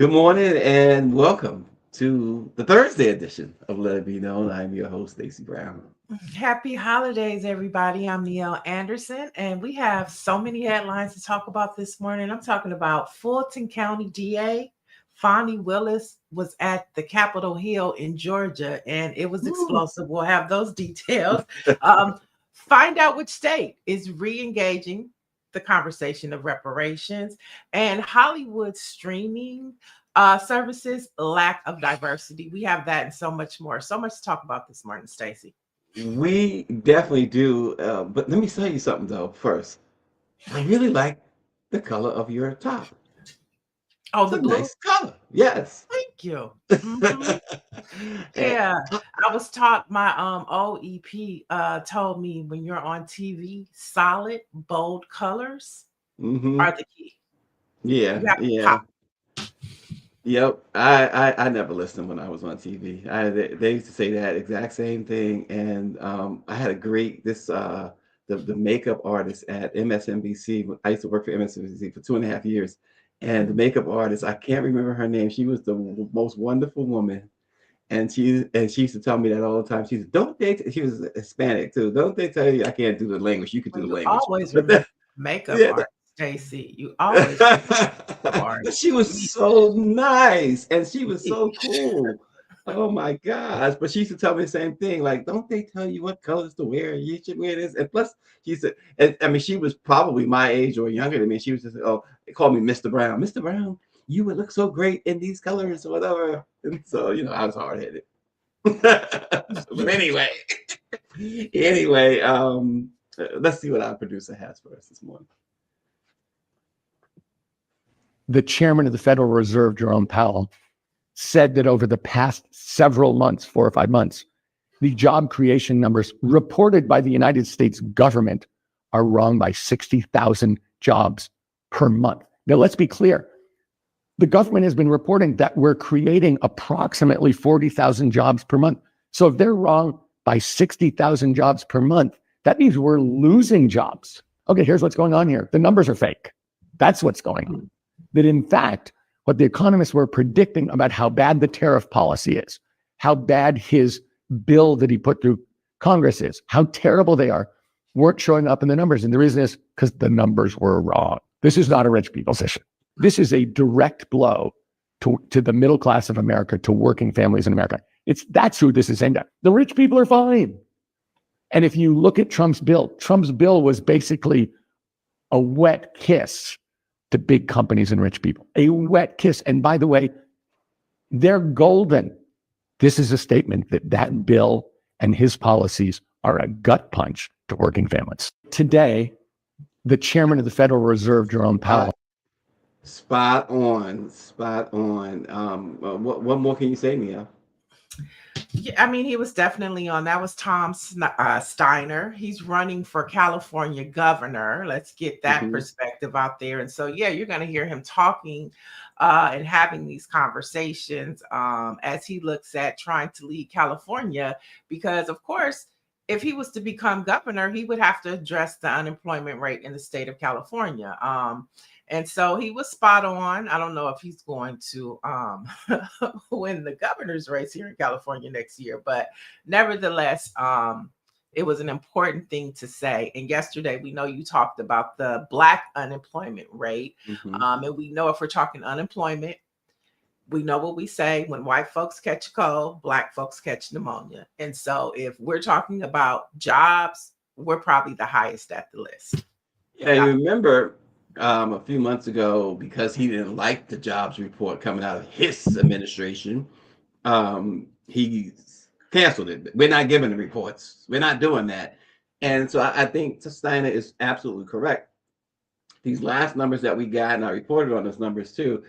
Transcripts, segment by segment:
Good morning and welcome to the Thursday edition of Let It Be Known. I'm your host, Stacy Brown. Happy holidays, everybody. I'm Niele Anderson, and we have so many headlines to talk about this morning. I'm talking about Fulton County DA Fonnie Willis was at the Capitol Hill in Georgia, and it was Woo. explosive. We'll have those details. Um, find out which state is re-engaging the conversation of reparations, and Hollywood streaming services lack of diversity. We have that and so much more. So much to talk about this morning, Stacy. We definitely do. But let me tell you something, though, first. I really like the color of your top. Oh, It's the a blue. nice color. Yes. Thank you. hmm And, Yeah, I was taught my OEP told me when you're on TV, solid, bold colors hmm are the key. Yeah, You have to yeah. pop. Yep, I never listened when I was on TV. They used to say that exact same thing, and I had a great the makeup artist at MSNBC. I used to work for MSNBC for 2.5 years, and the Mhm. makeup artist, I can't remember her name. She was the most wonderful woman, and she used to tell me that all the time. She said, "Don't they?" She was Hispanic too. Don't they tell you I can't do the language? You could do Well, the you language, always but remember makeup yeah, art, Stacy. You always makeup art. but she was so nice and she was so cool. Oh my gosh. But she used to tell me the same thing. Like, don't they tell you what colors to wear? You should wear this. And plus, she said, and, I mean, she was probably my age or younger than me. She was just, oh, they called me Mr. Brown. Mr. Brown, you would look so great in these colors or whatever. And so, I was hard headed. But anyway, let's see what our producer has for us this morning. The chairman of the Federal Reserve, Jerome Powell, said that over the past several months, 4 or 5 months, the job creation numbers reported by the United States government are wrong by 60,000 jobs per month. Now, let's be clear. The government has been reporting that we're creating approximately 40,000 jobs per month. So if they're wrong by 60,000 jobs per month, that means we're losing jobs. Okay, here's what's going on here. The numbers are fake. That's what's going on. That in fact, what the economists were predicting about how bad the tariff policy is, how bad his bill that he put through Congress is, how terrible they are, weren't showing up in the numbers. And the reason is because the numbers were wrong. This is not a rich people's issue. This is a direct blow to the middle class of America, to working families in America. That's who this is aimed at. The rich people are fine. And if you look at Trump's bill was basically a wet kiss to big companies and rich people, a wet kiss. And by the way, they're golden. This is a statement that bill and his policies are a gut punch to working families. Today, the chairman of the Federal Reserve, Jerome Powell. Spot on, spot on. What more can you say, Mia? Yeah, I mean, he was definitely on. That was Tom Steiner. He's running for California governor. Let's get that hmm perspective out there. And so, yeah, you're going to hear him talking and having these conversations as he looks at trying to lead California. Because, of course, if he was to become governor, he would have to address the unemployment rate in the state of California. And so he was spot on. I don't know if he's going to win the governor's race here in California next year, but nevertheless, it was an important thing to say. And yesterday, we know you talked about the Black unemployment rate. hmm And we know if we're talking unemployment, we know what we say: when white folks catch a cold, Black folks catch pneumonia. And so if we're talking about jobs, we're probably the highest at the list. Yeah, you remember a few months ago, because he didn't like the jobs report coming out of his administration, he canceled it. We're not giving the reports. We're not doing that. And so I think Steiner is absolutely correct. These last numbers that we got, and I reported on those numbers too,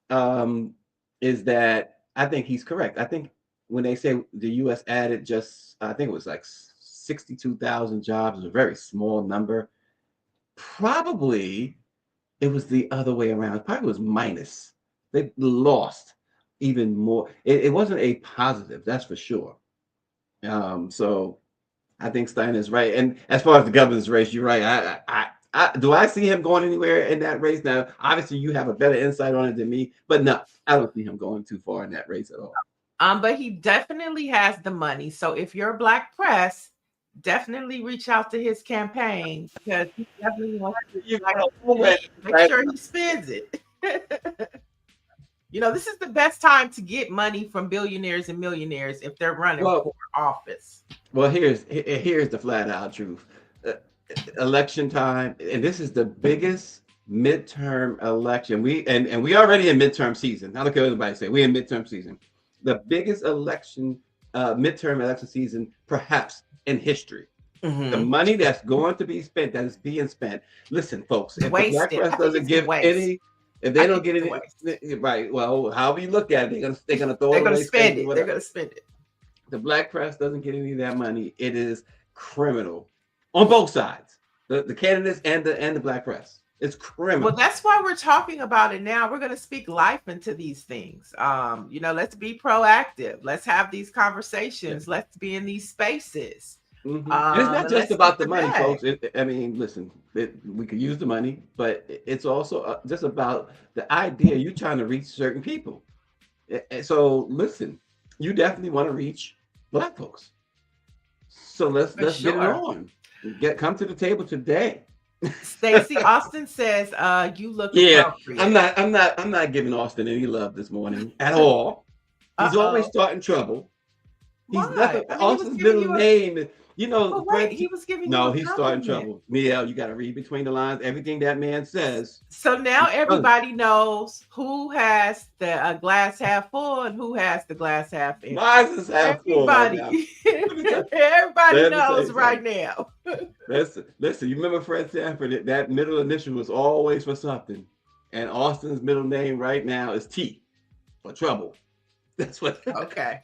um, is that I think he's correct. I think when they say the U.S. added just, I think it was like 62,000 jobs, is a very small number. Probably it was the other way around. It probably was minus. They lost even more. It wasn't a positive, that's for sure. So I think Stein is right. And as far as the governor's race, you're right. Do I see him going anywhere in that race? Now, obviously, you have a better insight on it than me, but no, I don't see him going too far in that race at all. But he definitely has the money. So if you're Black Press, definitely reach out to his campaign because he definitely wants to make sure he spends it. This is the best time to get money from billionaires and millionaires if they're running for office. Well, here's the flat out truth. Election time, and this is the biggest midterm election. We already in midterm season. I don't care what anybody say. We're in midterm season. The biggest midterm election season, perhaps in history. The money that's going to be spent, that is being spent. Listen, folks, if the Black Press doesn't give any, if they don't get any, right? Well, however you look at it, they're gonna throw it away. They're gonna spend it. They're gonna spend it. The Black Press doesn't get any of that money. It is criminal on both sides, the candidates and the Black Press. It's criminal. Well, that's why we're talking about it now. We're going to speak life into these things. Let's be proactive. Let's have these conversations. Let's be in these spaces. It's not just about the money, folks. Listen, we could use the money, but it's also just about the idea you're trying to reach certain people. So listen, you definitely want to reach Black folks. So let's get it on. Come to the table today. Stacy, Austin says you look appropriate. I'm not giving Austin any love this morning at all. He's always starting trouble. Austin's middle name. He was giving no, he's starting trouble. Niele, you got to read between the lines. Everything that man says. So now everybody knows who has the glass half full and who has the glass half empty. Why is this half full? Everybody knows right now. Listen. You remember Fred Sanford? That middle initial was always for something, and Austin's middle name right now is T for trouble. That's what. Okay.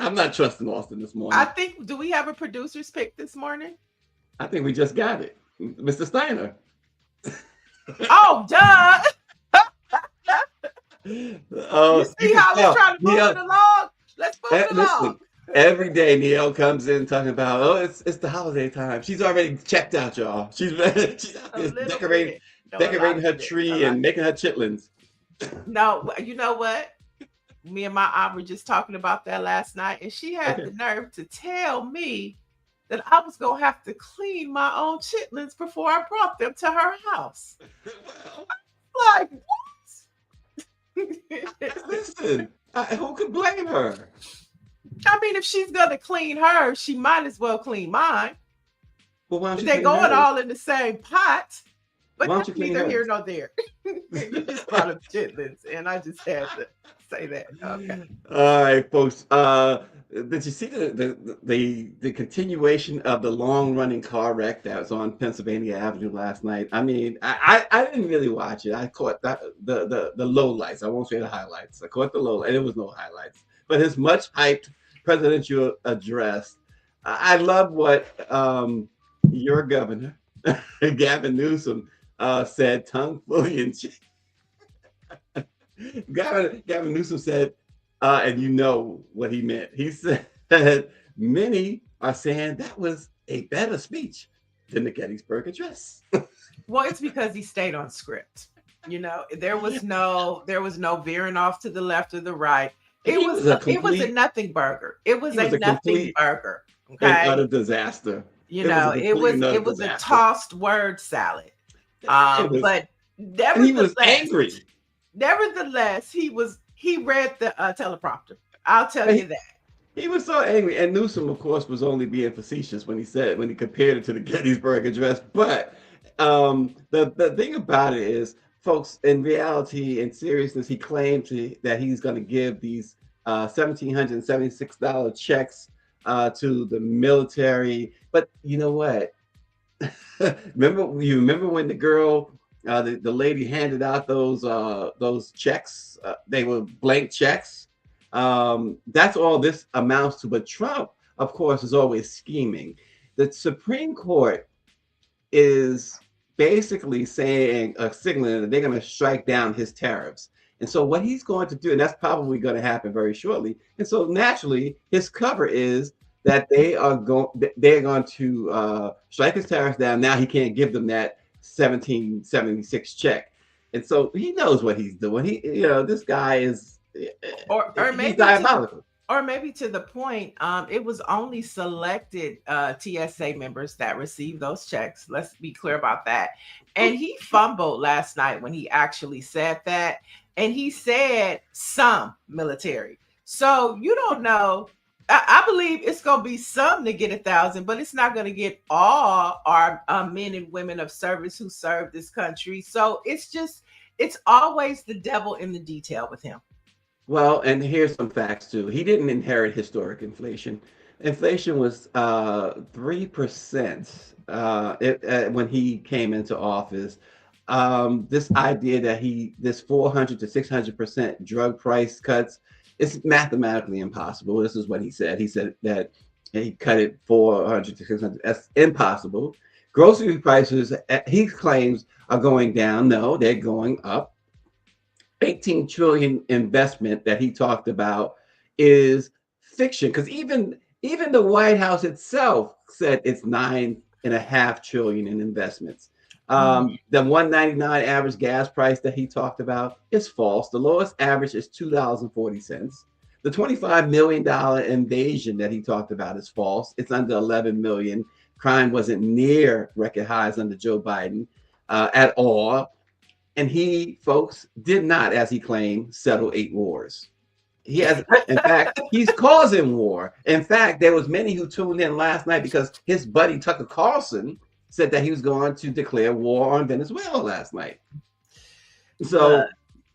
I'm not trusting Austin this morning. Do we have a producer's pick this morning? I think we just got it. Mr. Steiner. Oh, duh. You see how we're trying to move it along? Let's move it along. Every day Niele comes in talking about, it's the holiday time. She's already checked out, y'all. She's decorating her tree and making her chitlins. No, you know what? Me and my aunt were just talking about that last night, and she had the nerve to tell me that I was going to have to clean my own chitlins before I brought them to her house. Like, what? Listen, who could blame her? I mean, if she's going to clean hers, she might as well clean mine. Well, why don't you They're going all in the same pot. But that's neither here nor there. You just brought up chitlins, and I just had to say that. Okay. All right, folks. Did you see the continuation of the long-running car wreck that was on Pennsylvania Avenue last night? I mean, I didn't really watch it. I caught the lowlights. I won't say the highlights. I caught the lowlights. There was no highlights. But his much-hyped presidential address, I love what your governor, Gavin Newsom, said, tongue fully in cheek. Gavin Newsom said, and you know what he meant. He said many are saying that was a better speech than the Gettysburg Address. Well, it's because he stayed on script. There was no veering off to the left or the right. It was a nothing burger. It was a nothing burger. Okay, and utter disaster. It was a tossed word salad. But nevertheless, he was angry. Nevertheless, he read the teleprompter. I'll tell you that. He was so angry. And Newsom, of course, was only being facetious when he compared it to the Gettysburg Address. But the thing about it is, folks, in reality, in seriousness, he claimed that he's going to give these $1,776 checks to the military. But you know what? Remember when the girl, the lady handed out those checks? They were blank checks. That's all this amounts to. But Trump, of course, is always scheming. The Supreme Court is basically signaling that they're going to strike down his tariffs. And so what he's going to do, and that's probably going to happen very shortly. And so naturally, his cover is that they're going to strike his tariffs down. Now he can't give them that 1776 check, and so he knows what he's doing. This guy is, or he's maybe diabolical. Or maybe to the point, it was only selected TSA members that received those checks. Let's be clear about that. And he fumbled last night when he actually said that. And he said some military. So you don't know. I believe it's going to be some to get 1,000, but it's not going to get all our men and women of service who serve this country. So it's always the devil in the detail with him. Well, and here's some facts too. He didn't inherit historic inflation. Inflation was 3% when he came into office. This idea that this 400 to 600% drug price cuts is mathematically impossible. This is what he said. He said that he cut it 400 to 600. That's impossible. Grocery prices, he claims, are going down. No, they're going up. 18 trillion investment that he talked about is fiction, because even the White House itself said it's 9.5 trillion in investments. The 1.99 average gas price that he talked about is false. The lowest average is $2.40. The $25 million invasion that he talked about is false. It's under 11 million. Crime wasn't near record highs under Joe Biden at all. And he, folks, did not, as he claimed, settle 8 wars. He has, in fact, he's causing war. In fact, there was many who tuned in last night because his buddy Tucker Carlson said that he was going to declare war on Venezuela last night. So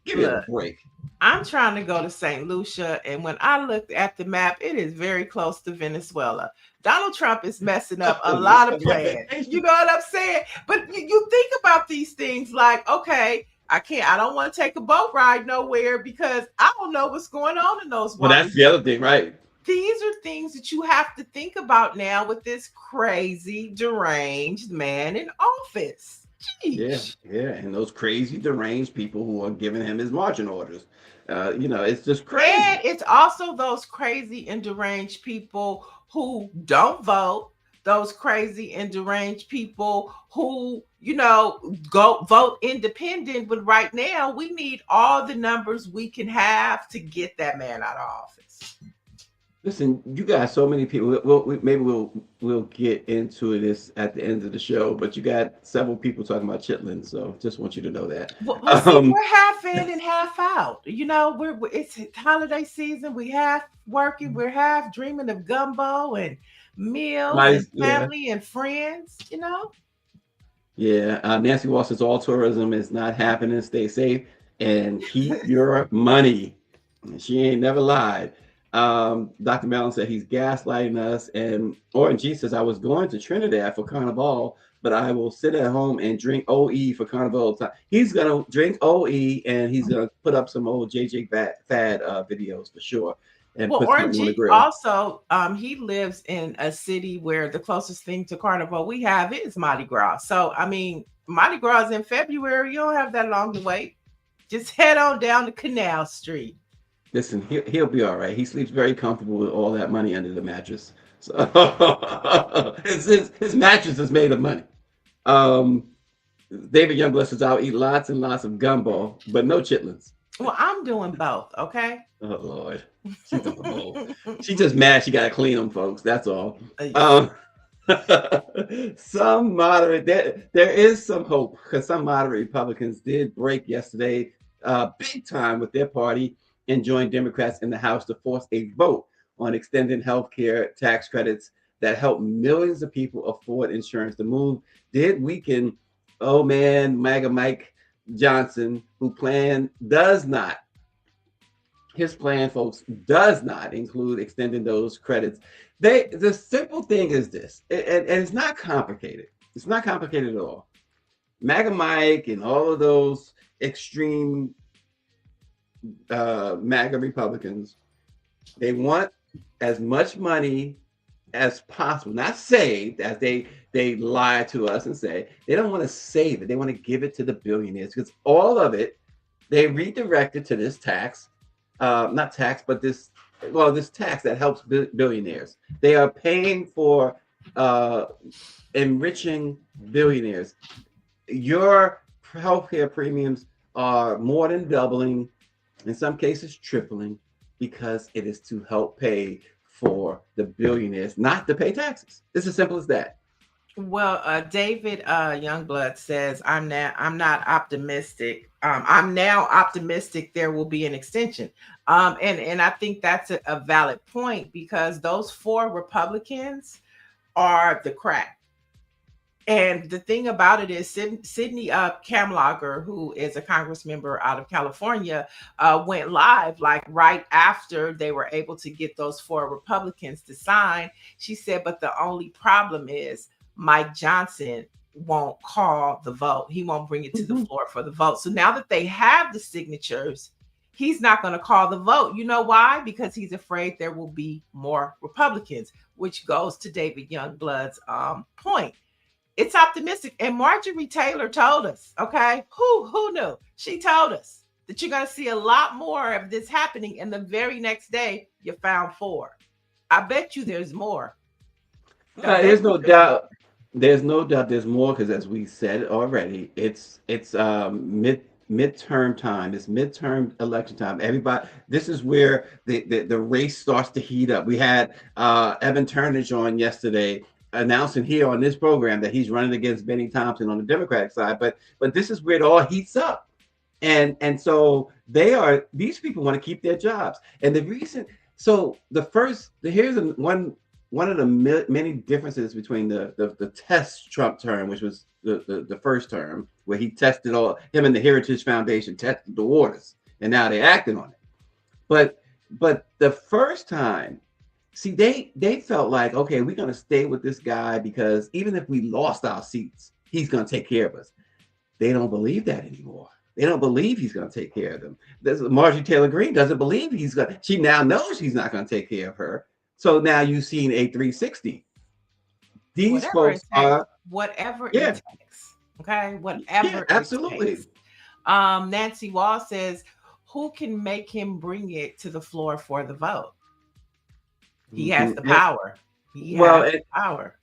give me a break. I'm trying to go to St. Lucia, and when I looked at the map, it is very close to Venezuela. Donald Trump is messing up a lot of plans. You know what I'm saying? But you think about these things like, okay, I don't want to take a boat ride nowhere because I don't know what's going on in those waters. Well, that's the other thing, right? These are things that you have to think about now with this crazy, deranged man in office. Jeez. Yeah, and those crazy, deranged people who are giving him his marching orders. It's just crazy. And it's also those crazy and deranged people who don't vote, those crazy and deranged people who, go vote independent. But right now, we need all the numbers we can have to get that man out of office. Listen, you got so many people. We'll get into this at the end of the show, but you got several people talking about chitlins, so just want you to know that. Well, we're half in and half out. It's holiday season. We half working. We're half dreaming of gumbo and meals and family and friends. Yeah, Nancy Wall says all tourism is not happening. Stay safe and keep your money. She ain't never lied. Dr. Mellon said he's gaslighting us, and Orange G says I was going to Trinidad for Carnival, but I will sit at home and drink OE for Carnival time. He's gonna drink OE and he's gonna put up some old JJ Fad videos for sure. And well, Orange G also he lives in a city where the closest thing to Carnival we have is Mardi Gras. So Mardi Gras is in February. You don't have that long to wait. Just head on down to Canal Street. Listen, he'll be all right. He sleeps very comfortable with all that money under the mattress. So his mattress is made of money. David Youngblood says I'll eat lots and lots of gumbo, but no chitlins. Well, I'm doing both, okay? Oh Lord, she's doing both. She's just mad she got to clean them, folks. That's all. Some moderate there is some hope because some moderate Republicans did break yesterday big time with their party and join Democrats in the House to force a vote on extending health care tax credits that help millions of people afford insurance. The move did weaken MAGA Mike Johnson, whose plan, folks, does not include extending those credits. The simple thing is this, and it's not complicated. It's not complicated at all. MAGA Mike and all of those extreme MAGA Republicans, they want as much money as possible, not saved, as they lie to us and say. They don't want to save it. They want to give it to the billionaires because all of it they redirected to this tax, not tax, but this well, this tax that helps billionaires. They are paying for uh, enriching billionaires. Your healthcare premiums are more than doubling, in some cases tripling, because it is to help pay for the billionaires, not to pay taxes. It's as simple as that. Well, David Youngblood says, I'm not optimistic. I'm now optimistic there will be an extension. And I think that's a valid point, because those four Republicans are the crack. And the thing about it is, Sydney Kamlager, who is a Congress member out of California, went live like right after they were able to get those four Republicans to sign. She said, but the only problem is Mike Johnson won't call the vote. He won't bring it to the floor for the vote. So now that they have the signatures, he's not going to call the vote. You know why? Because he's afraid there will be more Republicans, which goes to David Youngblood's point. It's optimistic. And Marjorie Taylor told us, okay, who knew? She told us that you're going to see a lot more of this happening. And the very next day, you found four. I bet you there's more. There's no doubt. There's no doubt there's more, because as we said already, it's midterm time. It's midterm election time. Everybody, this is where the race starts to heat up. We had Evan Turnage on yesterday, announcing here on this program that he's running against Benny Thompson on the Democratic side. But this is where it all heats up. And so these people want to keep their jobs. And the reason, so here's one of the many differences between the test Trump term, which was the first term, where he tested him and the Heritage Foundation tested the waters, and now they're acting on it. But the first time, see, they felt like, okay, we're going to stay with this guy because even if we lost our seats, he's going to take care of us. They don't believe that anymore. They don't believe he's going to take care of them. Marjorie Taylor Greene doesn't believe she now knows he's not going to take care of her. So now you've seen a 360. These folks are whatever it takes. Okay, whatever. Absolutely. It takes. Nancy Wall says, who can make him bring it to the floor for the vote? He has the power. He has the power.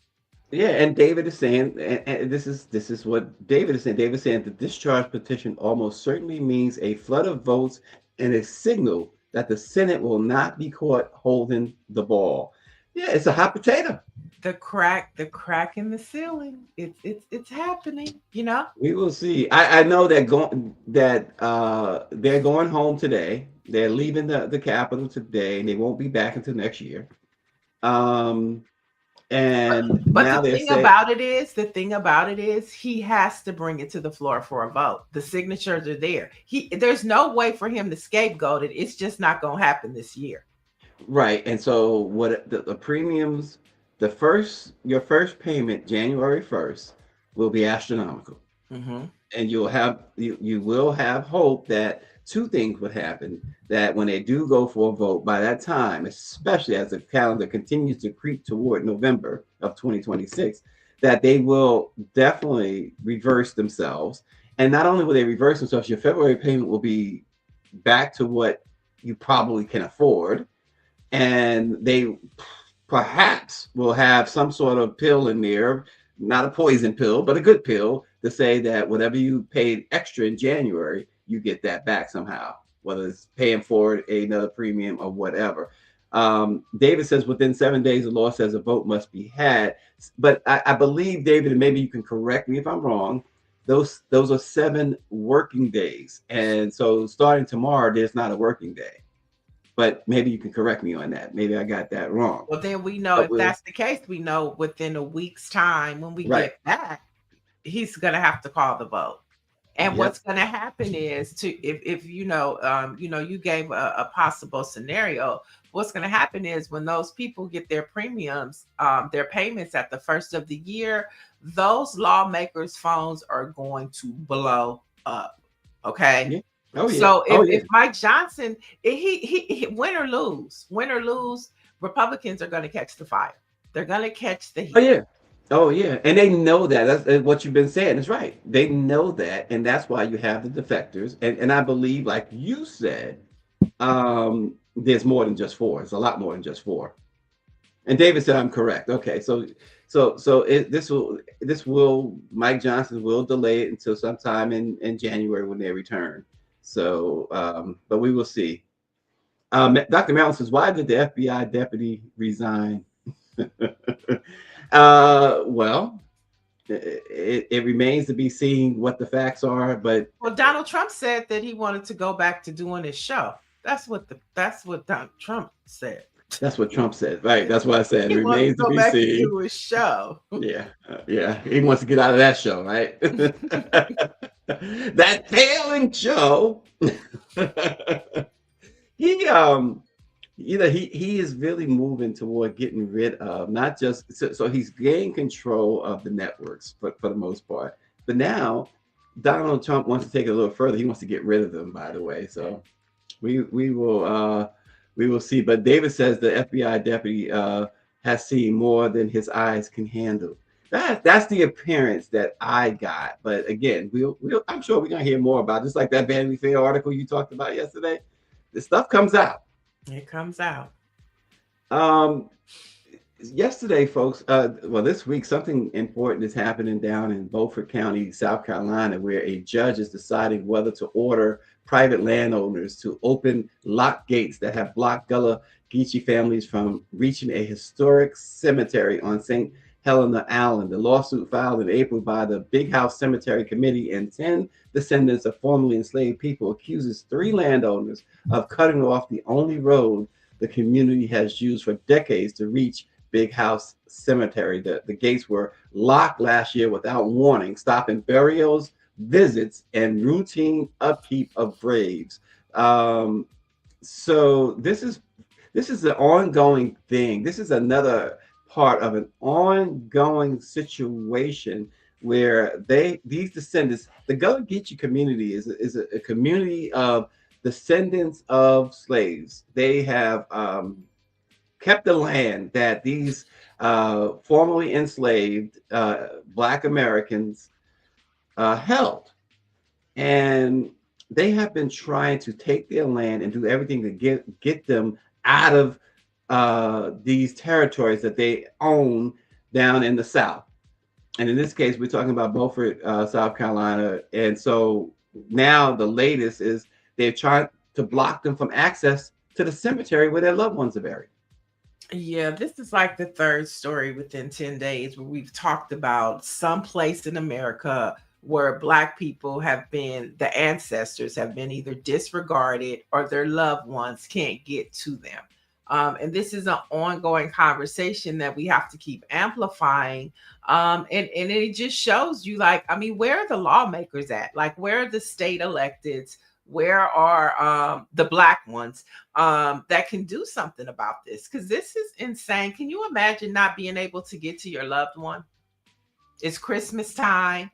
Yeah, and David is saying, and this is what David is saying. David is saying the discharge petition almost certainly means a flood of votes and a signal that the Senate will not be caught holding the ball. Yeah, it's a hot potato. The crack in the ceiling. It's happening. You know. We will see. I know that they're going home today. They're leaving the Capitol today, and they won't be back until next year. But the thing about it is he has to bring it to the floor for a vote. The signatures are there. There's no way for him to scapegoat it. It's just not going to happen this year. Right. And so what the premiums, your first payment, January 1st, will be astronomical. Mm-hmm. And you will have hope that two things would happen, that when they do go for a vote, by that time, especially as the calendar continues to creep toward November of 2026, that they will definitely reverse themselves. And not only will they reverse themselves, your February payment will be back to what you probably can afford. And they perhaps will have some sort of pill in there, not a poison pill, but a good pill, to say that whatever you paid extra in January, you get that back somehow, whether it's paying for another premium or whatever. David says within 7 days, the law says a vote must be had. But I believe, David, and maybe you can correct me if I'm wrong, those are 7 working days. And so starting tomorrow, there's not a working day. But maybe you can correct me on that. Maybe I got that wrong. Well, then we know if that's the case, we know within a week's time when we get back, he's going to have to call the vote. And what's going to happen is, if you gave a possible scenario, what's going to happen is when those people get their premiums, their payments at the first of the year, those lawmakers' phones are going to blow up. Okay. Yeah. Oh, yeah. So if Mike Johnson, he win or lose, Republicans are going to catch the fire. They're going to catch the heat. Oh, yeah. And they know that. That's what you've been saying. It's right. They know that. And that's why you have the defectors. And I believe, like you said, there's more than just 4. It's a lot more than just 4. And David said I'm correct. Okay, so this will Mike Johnson will delay it until sometime in January when they return. So, but we will see. Dr. Mellon says, why did the FBI deputy resign? Well, it remains to be seen what the facts are. But well, Donald Trump said that he wanted to go back to doing his show. That's what Donald Trump said. That's what Trump said, right? That's what I said. He It wants remains to to go be back to seen. do his show. Yeah, yeah. He wants to get out of that show, right? That failing show. He he is really moving toward getting rid of not just so he's gained control of the networks for the most part, but now Donald Trump wants to take it a little further. He wants to get rid of them, by the way. So we will see. But David says the FBI deputy has seen more than his eyes can handle. That's the appearance that I got. But again, I'm sure we're gonna hear more about it. Just like that Vanity Fair article you talked about yesterday. The stuff comes out. It comes out. Yesterday, folks, well, this week, something important is happening down in Beaufort County, South Carolina, where a judge is deciding whether to order private landowners to open lock gates that have blocked Gullah Geechee families from reaching a historic cemetery on St. Helena Island. The lawsuit filed in April by the Big House Cemetery Committee and 10 descendants of formerly enslaved people accuses 3 landowners of cutting off the only road the community has used for decades to reach Big House Cemetery. The gates were locked last year without warning, stopping burials, visits, and routine upkeep of graves. So this is an ongoing thing. This is another part of an ongoing situation where these descendants, the Gullah Geechee community is a community of descendants of slaves. They have kept the land that these formerly enslaved Black Americans held. And they have been trying to take their land and do everything to get them out of these territories that they own down in the South. And in this case, we're talking about Beaufort, South Carolina. And so now the latest is they're trying to block them from access to the cemetery where their loved ones are buried. Yeah, this is like the 3rd story within 10 days where we've talked about some place in America where Black people have been, the ancestors have been either disregarded or their loved ones can't get to them. And this is an ongoing conversation that we have to keep amplifying. And it just shows you, like, I mean, where are the lawmakers at? Like, where are the state electeds? Where are the Black ones that can do something about this? Because this is insane. Can you imagine not being able to get to your loved one? It's Christmas time.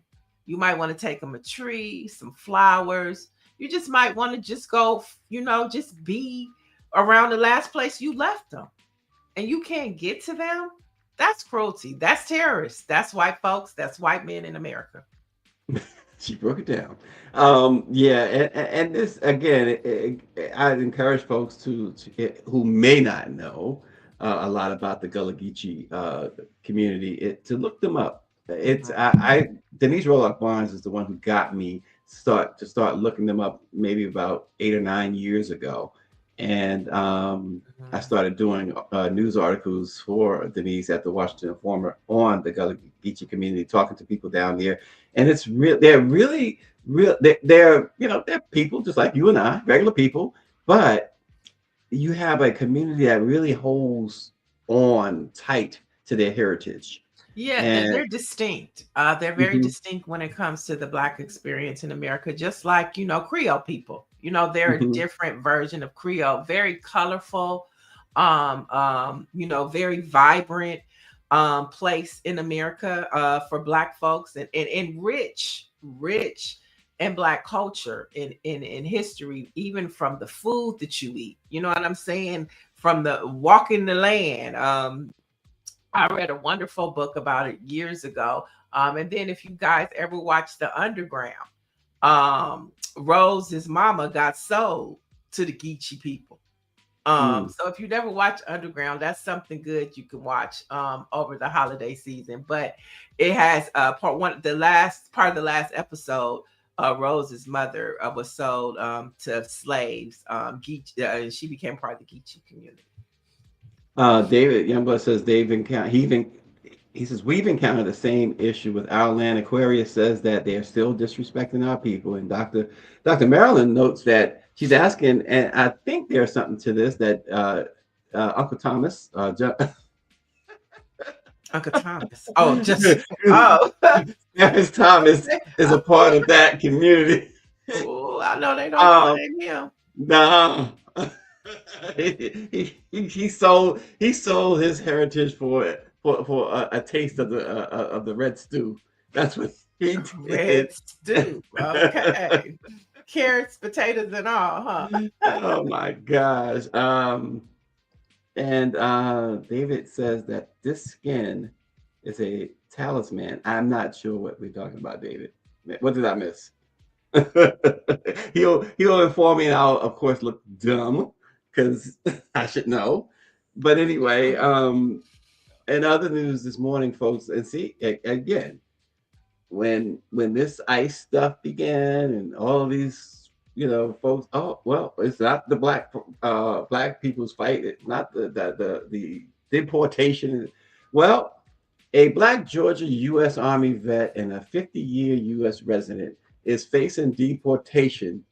You might want to take them a tree, some flowers. You just might want to just go, just be around the last place you left them. And you can't get to them? That's cruelty. That's terrorists. That's white folks. That's white men in America. She broke it down. Yeah, and this again, I'd encourage folks to who may not know a lot about the Gullah Geechee community to look them up. It's Denise Roloff Barnes is the one who got me start looking them up maybe about 8 or 9 years ago, and I started doing news articles for Denise at the Washington Informer on the Gullah Geechee community, talking to people down there. And it's real. They're really real. They're people just like you and I, regular people. But you have a community that really holds on tight to their heritage. Yeah, and they're distinct. They're very distinct when it comes to the Black experience in America, just like, Creole people. They're a different version of Creole, very colorful, very vibrant place in America for Black folks and rich in Black culture in history, even from the food that you eat. You know what I'm saying? From the walking the land. I read a wonderful book about it years ago. And then if you guys ever watch The Underground, Rose's mama got sold to the Geechee people. Mm. So if you never watch Underground, that's something good you can watch over the holiday season. But it has part one, the last part of the last episode. Rose's mother was sold to slaves. And she became part of the Geechee community. David Youngblood says he says we've encountered the same issue with our land. Aquarius says that they are still disrespecting our people, and Dr. Marilyn notes that she's asking, and I think there's something to this that Uncle Thomas, Uncle Thomas. Oh, just oh. Harris Thomas is a part of that community. Oh, I know they don't blame him. No. he sold his heritage for a taste of the red stew. That's what he did. Red stew. Okay. Carrots, potatoes, and all, huh? Oh my gosh. And David says that this skin is a talisman. I'm not sure what we're talking about, David. What did I miss? he'll inform me, and I'll of course look dumb because I should know. But anyway, in other news this morning, folks, and see again, when this ICE stuff began and all of these, folks, oh well, it's not the black people's fight. It's not the deportation. Well, a Black Georgia U.S. Army vet and a 50-year U.S. resident is facing deportation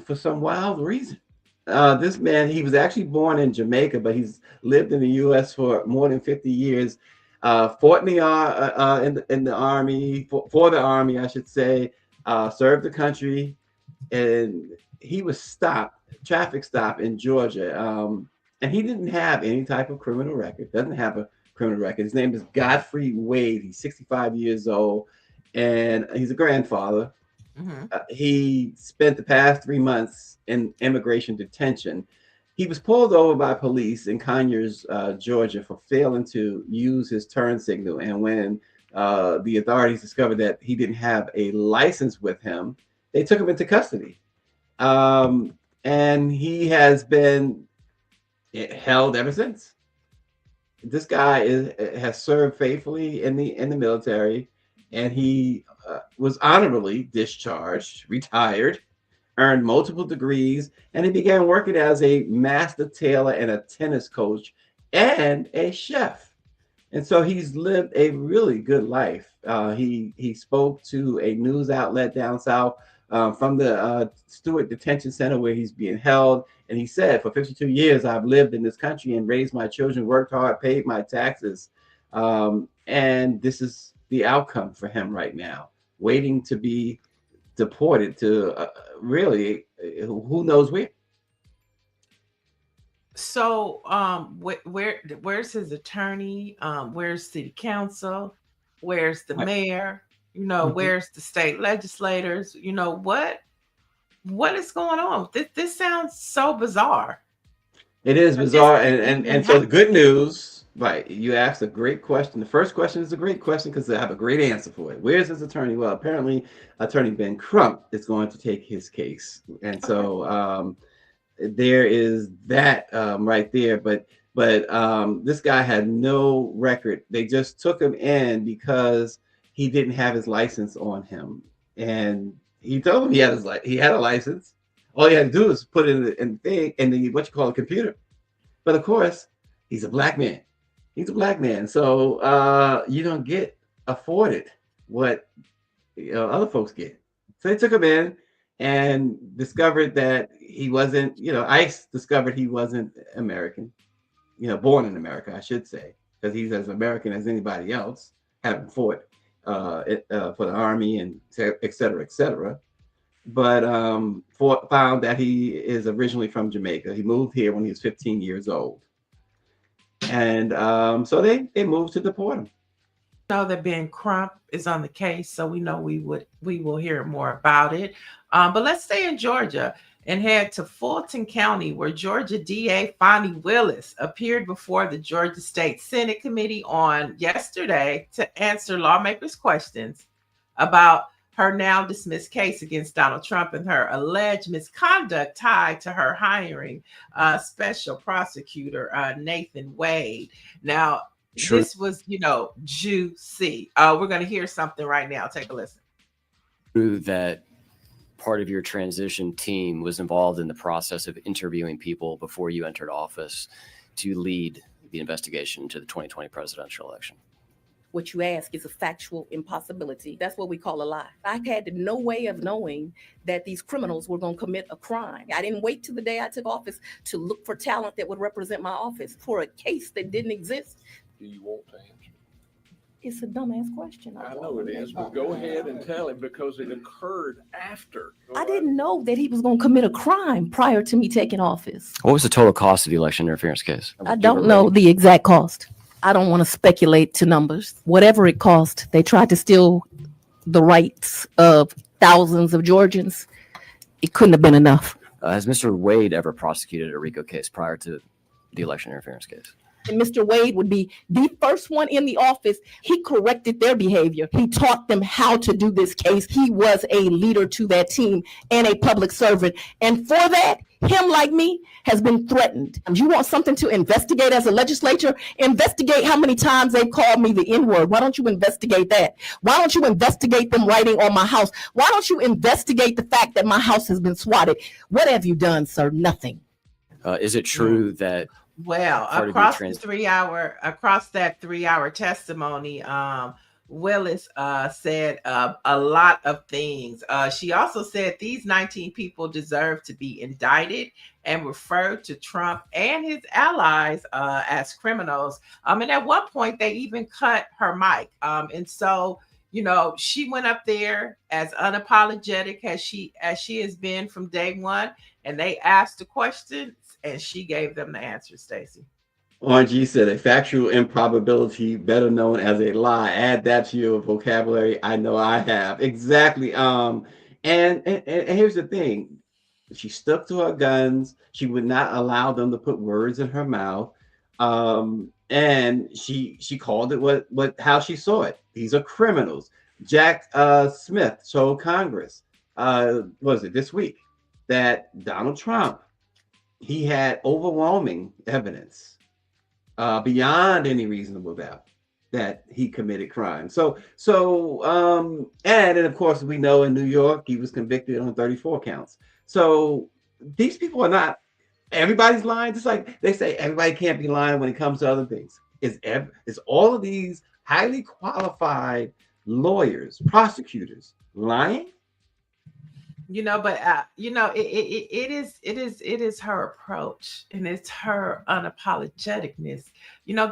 for some wild reason. This man, he was actually born in Jamaica, but he's lived in the U.S. for more than 50 years. Fought in the army, for the army, I should say. Served the country, and he was traffic stop in Georgia, and he didn't have any type of criminal record. Doesn't have a criminal record. His name is Godfrey Wade. He's 65 years old, and he's a grandfather. Mm-hmm. He spent the past 3 months in immigration detention. He was pulled over by police in Conyers, Georgia, for failing to use his turn signal. And when the authorities discovered that he didn't have a license with him, they took him into custody. And he has been held ever since. This guy has served faithfully in the military, and he was honorably discharged, retired, earned multiple degrees, and he began working as a master tailor and a tennis coach and a chef. And so he's lived a really good life. He spoke to a news outlet down south from the Stewart Detention Center where he's being held. And he said, for 52 years, I've lived in this country and raised my children, worked hard, paid my taxes. And this is the outcome for him right now, waiting to be deported to really who knows where. So where's his attorney? Where's city council? Where's the mayor? Where's the state legislators? What is going on? This sounds so bizarre. It is bizarre. And so the good news, right, you asked a great question. The first question is a great question because I have a great answer for it. Where's his attorney? Well, apparently Attorney Ben Crump is going to take his case. And so there is that right there. But this guy had no record. They just took him in because he didn't have his license on him. And he told him he had a license. All he had to do is put it in the what you call a computer. But of course, he's a black man. He's a black man. So you don't get afforded what other folks get. So they took him in and discovered that he wasn't, ICE discovered he wasn't American, born in America, I should say, because he's as American as anybody else, having fought for the army and et cetera, et cetera. But found that he is originally from Jamaica. He moved here when he was 15 years old. And so they moved to deport him. Know that Ben Crump is on the case, so we know we will hear more about it. But let's stay in Georgia and head to Fulton County, where Georgia DA Fonnie Willis appeared before the Georgia State Senate Committee on yesterday to answer lawmakers' questions about her now dismissed case against Donald Trump and her alleged misconduct tied to her hiring special prosecutor Nathan Wade. Now, this was, juicy. We're going to hear something right now. Take a listen. True that part of your transition team was involved in the process of interviewing people before you entered office to lead the investigation into the 2020 presidential election. What you ask is a factual impossibility. That's what we call a lie. I had no way of knowing that these criminals were going to commit a crime. I didn't wait till the day I took office to look for talent that would represent my office for a case that didn't exist. Do you want to answer? It's a dumbass question. I know it is, but go ahead and tell him because it occurred after. I didn't know that he was going to commit a crime prior to me taking office. What was the total cost of the election interference case? I don't know the exact cost. I don't want to speculate to numbers. Whatever it cost, they tried to steal the rights of thousands of Georgians. It couldn't have been enough. Has Mr. Wade ever prosecuted a RICO case prior to the election interference case? And Mr. Wade would be the first one in the office. He corrected their behavior. He taught them how to do this case. He was a leader to that team and a public servant. And for that, him like me has been threatened. You want something to investigate as a legislature? Investigate how many times they've called me the N-word. Why don't you investigate that? Why don't you investigate them writing on my house? Why don't you investigate the fact that my house has been swatted? What have you done, sir? Nothing. Is it true that across that 3-hour testimony, Willis said a lot of things. She also said these 19 people deserve to be indicted and referred to Trump and his allies as criminals. And at one point, they even cut her mic. And so, she went up there as unapologetic as she has been from day one. And they asked the questions and she gave them the answer, Stacy. RG said a factual improbability, better known as a lie. Add that to your vocabulary. I know I have. Exactly. And here's the thing. She stuck to her guns. She would not allow them to put words in her mouth. And she called it how she saw it. These are criminals. Jack Smith told Congress, was it this week, that Donald Trump, he had overwhelming evidence beyond any reasonable doubt that he committed crime. And of course, we know in New York, he was convicted on 34 counts. So these people are not, everybody's lying. Just like they say, everybody can't be lying when it comes to other things. Is all of these highly qualified lawyers, prosecutors lying? But it is her approach and it's her unapologeticness.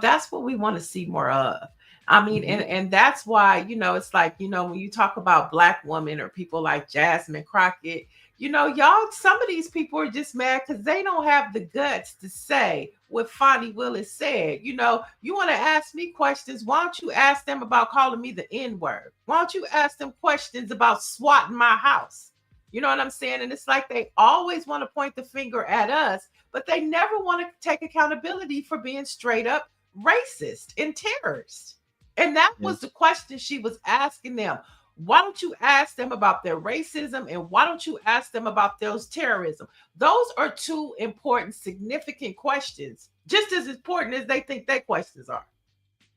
That's what we want to see more of. I mean, and that's why, it's like, when you talk about Black women or people like Jasmine Crockett, y'all, some of these people are just mad because they don't have the guts to say what Fonnie Willis said. You want to ask me questions. Why don't you ask them about calling me the N-word? Why don't you ask them questions about swatting my house? You know what I'm saying? And it's like they always want to point the finger at us, but they never want to take accountability for being straight up racist and terrorist. And that was the question she was asking them. Why don't you ask them about their racism and why don't you ask them about those terrorism? Those are two important, significant questions, just as important as they think their questions are.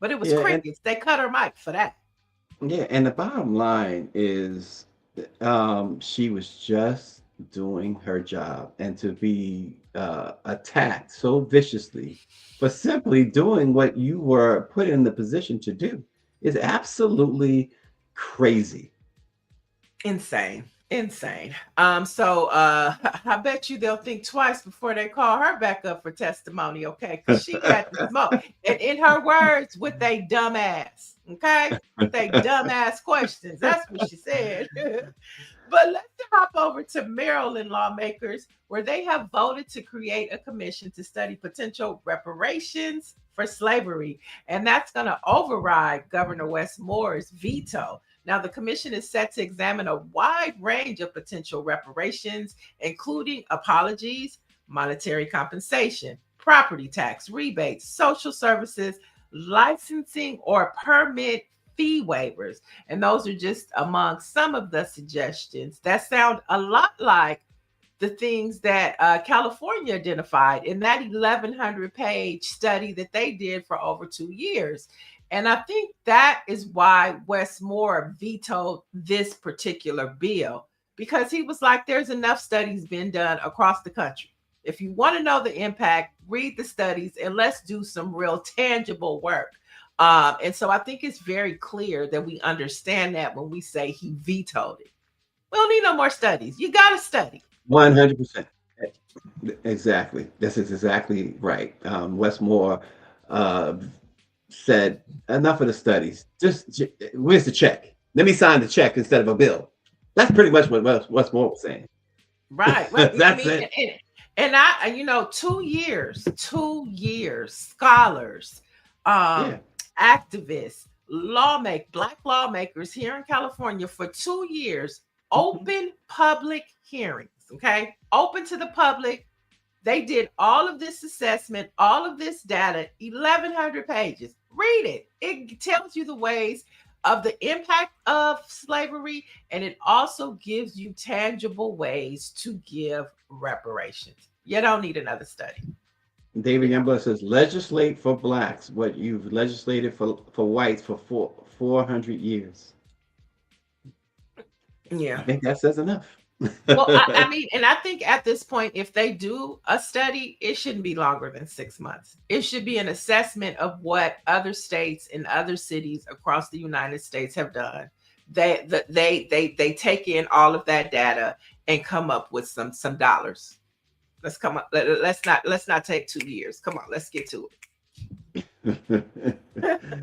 But it was crickets. They cut her mic for that. Yeah, and the bottom line is she was just doing her job, and to be attacked so viciously for simply doing what you were put in the position to do is absolutely crazy. Insane. So I bet you they'll think twice before they call her back up for testimony, okay? Because she got the smoke. And in her words, with they dumb ass, okay? With they dumb ass questions. That's what she said. But let's hop over to Maryland lawmakers, where they have voted to create a commission to study potential reparations for slavery. And that's going to override Governor Wes Moore's veto. Now, the commission is set to examine a wide range of potential reparations, including apologies, monetary compensation, property tax, rebates, social services, licensing or permit fee waivers. And those are just among some of the suggestions that sound a lot like the things that California identified in that 1,100-page study that they did for over 2 years. And I think that is why Wes Moore vetoed this particular bill, because he was like, there's enough studies being done across the country. If you want to know the impact, read the studies and let's do some real tangible work. And so I think it's very clear that we understand that when we say he vetoed it. We don't need no more studies. You got to study. 100%. Exactly. This is exactly right. Wes Moore said, enough of the studies. Just where's the check? Let me sign the check instead of a bill. That's pretty much what Wes Moore was saying. Right. That's it. And I, 2 years, scholars, activists, Black lawmakers here in California for 2 years, open public hearings. Okay, open to the public. They did all of this assessment, all of this data, 1,100 pages. Read it. It tells you the ways of the impact of slavery, and it also gives you tangible ways to give reparations. You don't need another study. David Youngblood says, legislate for blacks what you've legislated for whites for 400 years. Yeah. I think that says enough. Well, I mean, and I think at this point, if they do a study, it shouldn't be longer than 6 months. It should be an assessment of what other states and other cities across the United States have done. They take in all of that data and come up with some dollars. Let's not take 2 years. Come on, let's get to it.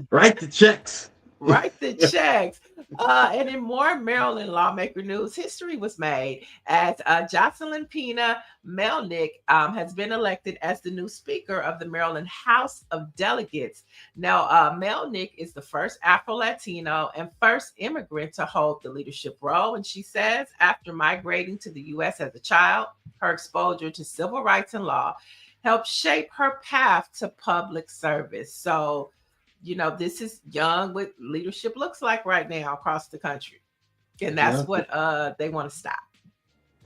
Write the checks. Write the checks. And in more Maryland lawmaker news, history was made as Jocelyn Pena Melnick has been elected as the new Speaker of the Maryland House of Delegates. Now, Melnick is the first Afro-Latino and first immigrant to hold the leadership role. And she says after migrating to the U.S. as a child, her exposure to civil rights and law helped shape her path to public service. So, this is young what leadership looks like right now across the country. And that's what they want to stop.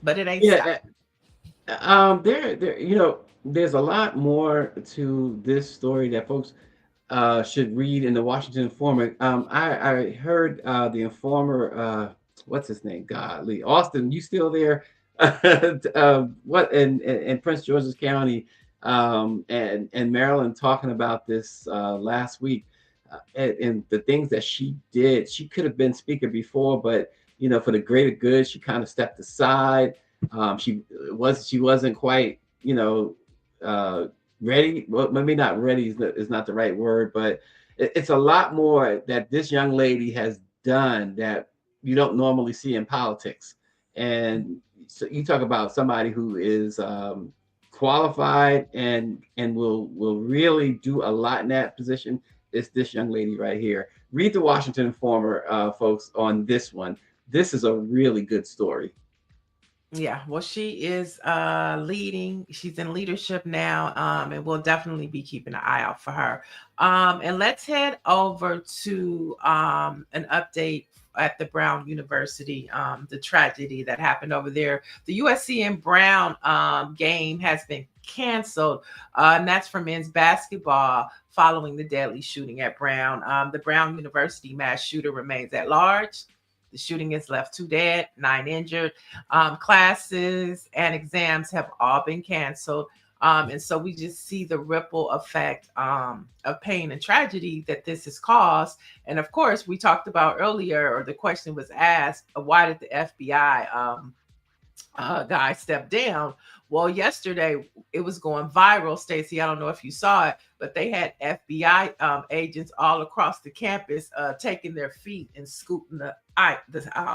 But it ain't stop. There's a lot more to this story that folks should read in the Washington Informer. I heard the Informer, what's his name? Godly. Austin, you still there? What in Prince George's County and Maryland talking about this last week. And the things that she did, she could have been speaker before, but for the greater good, she kind of stepped aside. She wasn't quite ready. Well, maybe not ready is not the right word, but it's a lot more that this young lady has done that you don't normally see in politics. And so you talk about somebody who is qualified and will really do a lot in that position. It's this young lady right here. Read the Washington Informer, folks, on this one. This is a really good story. Yeah, well, she is leading. She's in leadership now, and we'll definitely be keeping an eye out for her. And let's head over to an update at the Brown University, the tragedy that happened over there. The USC and Brown game has been canceled, and that's for men's basketball following the deadly shooting at Brown. The Brown University mass shooter remains at large. The shooting has left 2 dead, 9 injured. Classes and exams have all been canceled. And so we just see the ripple effect of pain and tragedy that this has caused. And of course, we talked about earlier, or the question was asked, why did the FBI guy step down? Well, yesterday it was going viral, Stacy. I don't know if you saw it, but they had FBI agents all across the campus taking their feet and scooting the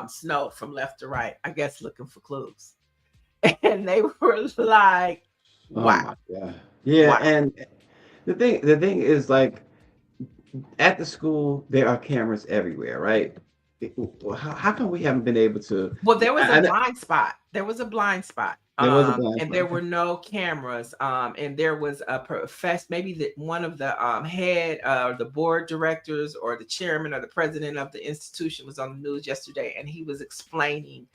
snow from left to right, I guess looking for clues. And they were like, wow. Oh my God. Yeah. Wow. And the thing is, like, at the school, there are cameras everywhere, right? How come we haven't been able to? Well, there was a blind spot. There was a blind spot. There was a blind And spot. there were no cameras. And there was a maybe one of the head or the board directors or the chairman or the president of the institution was on the news yesterday, and he was explaining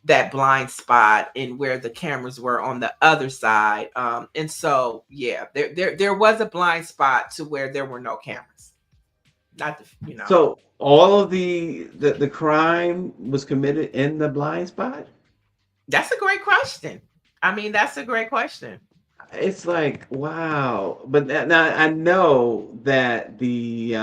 that blind spot and where the cameras were on the other side. And so, yeah, there was a blind spot to where there were no cameras. Not the, you know. So all of the crime was committed in the blind spot? That's a great question. I mean, that's a great question. It's like, wow. But now I know that the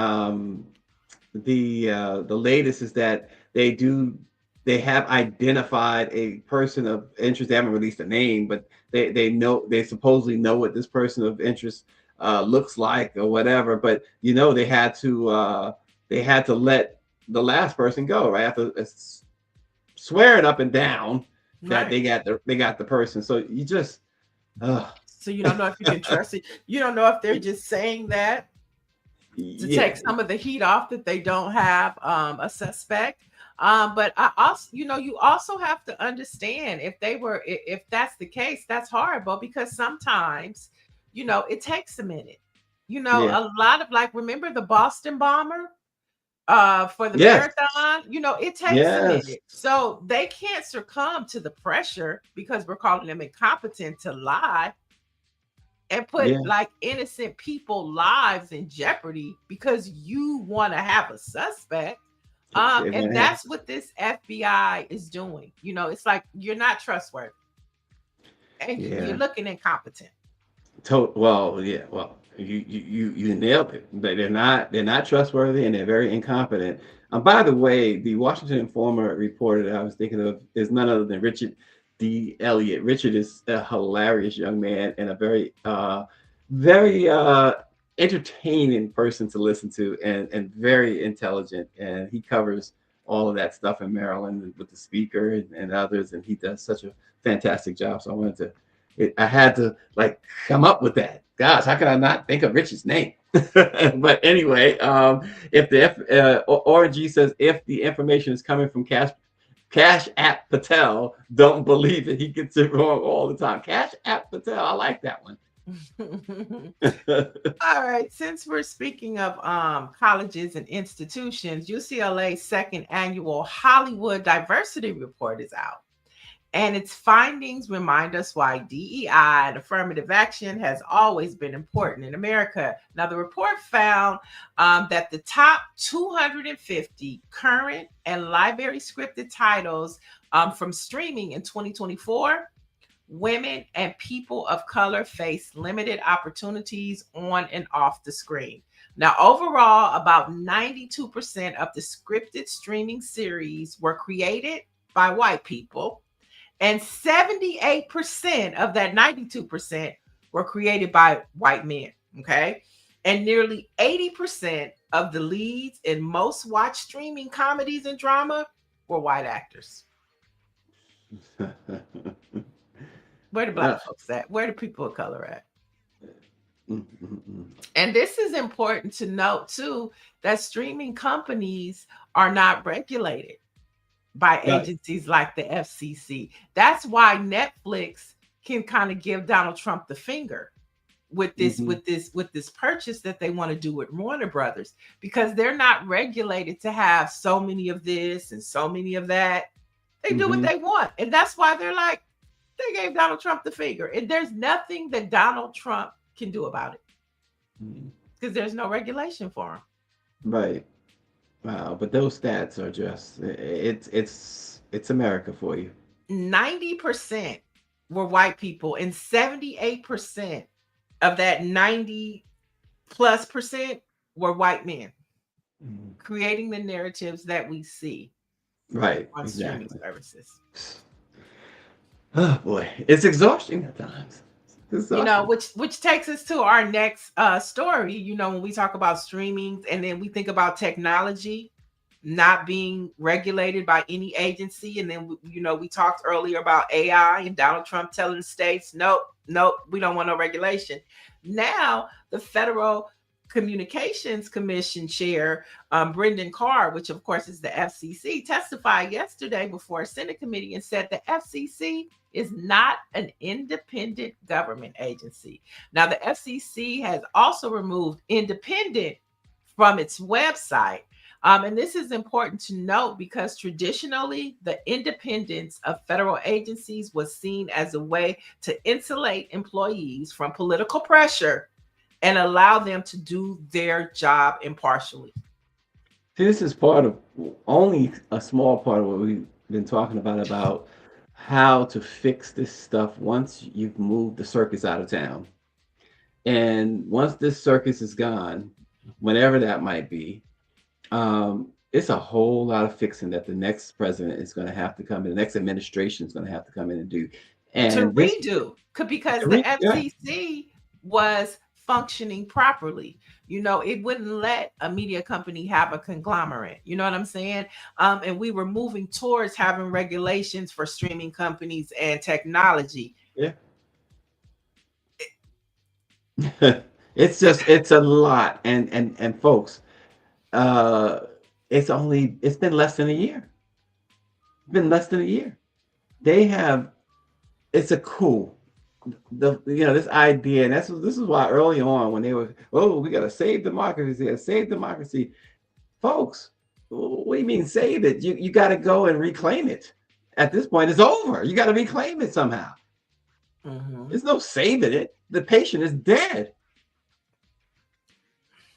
latest is that they have identified a person of interest. They haven't released a name, but they supposedly know what this person of interest looks like or whatever. But they had to let the last person go, right? After swearing up and down that Right. they got the person. So you just So you don't know if you can trust it. You don't know if they're just saying that to take some of the heat off that they don't have a suspect. But I also, you also have to understand if that's the case, that's horrible, because sometimes, it takes a minute. Yeah. A lot of, like, remember the Boston bomber for the Yes. marathon? It takes a Yes. minute. So they can't succumb to the pressure because we're calling them incompetent to lie and put Yeah. like innocent people lives in jeopardy because you want to have a suspect. And Man. that's what this FBI is doing. It's like you're not trustworthy and Yeah. you're looking incompetent. Well, yeah. Well, you nailed it. They're not trustworthy, and they're very incompetent. By the way, the Washington Informer reporter that I was thinking of is none other than Richard D. Elliott. Richard is a hilarious young man and a very entertaining person to listen to, and very intelligent. And he covers all of that stuff in Maryland with the speaker and others, and he does such a fantastic job. So I had to like come up with that. Gosh, how can I not think of Richard's name? But anyway, if the RG says if the information is coming from Cash App Patel, don't believe it. He gets it wrong all the time. Cash App Patel, I like that one. All right, since we're speaking of colleges and institutions, UCLA's second annual Hollywood Diversity Report is out. And its findings remind us why DEI and affirmative action has always been important in America. Now, the report found that the top 250 current and library scripted titles from streaming in 2024, women and people of color face limited opportunities on and off the screen. Now, overall, about 92% of the scripted streaming series were created by white people. And 78% of that 92% were created by white men. Okay. And nearly 80% of the leads in most watched streaming comedies and drama were white actors. Where the black folks at? Where the people of color at? And this is important to note too, that streaming companies are not regulated by agencies like the FCC. That's why Netflix can kind of give Donald Trump the finger with this purchase that they want to do with Warner Brothers, because they're not regulated to have so many of this and so many of that. They do what they want, and that's why they're like, they gave Donald Trump the finger, and there's nothing that Donald Trump can do about it because there's no regulation for him. Right. Wow, but those stats are just it's America for you. 90% were white people, and 78% of that 90+% were white men creating the narratives that we see on streaming services. Oh boy, it's exhausting at times. Which takes us to our next story. When we talk about streaming and then we think about technology not being regulated by any agency, and then we talked earlier about AI and Donald Trump telling states, nope, we don't want no regulation. Now the Federal Communications Commission Chair Brendan Carr, which of course is the FCC, testified yesterday before a Senate committee and said the FCC is not an independent government agency. Now, the FCC has also removed independent from its website. And this is important to note because traditionally, the independence of federal agencies was seen as a way to insulate employees from political pressure and allow them to do their job impartially. See, this is part of only a small part of what we've been talking about how to fix this stuff once you've moved the circus out of town. And once this circus is gone, whenever that might be, it's a whole lot of fixing that the next president is going to have to come in, the next administration is going to have to come in and do. And to redo, because the FCC was functioning properly. You know, it wouldn't let a media company have a conglomerate. You know what I'm saying? And we were moving towards having regulations for streaming companies and technology. Yeah. It's a lot. And folks, it's been less than a year. It's been less than a year. It's a coup. This idea, and this is why early on when they were, we got to save democracy, folks. What do you mean save it? You got to go and reclaim it. At this point, it's over. You got to reclaim it somehow. Mm-hmm. There's no saving it. The patient is dead.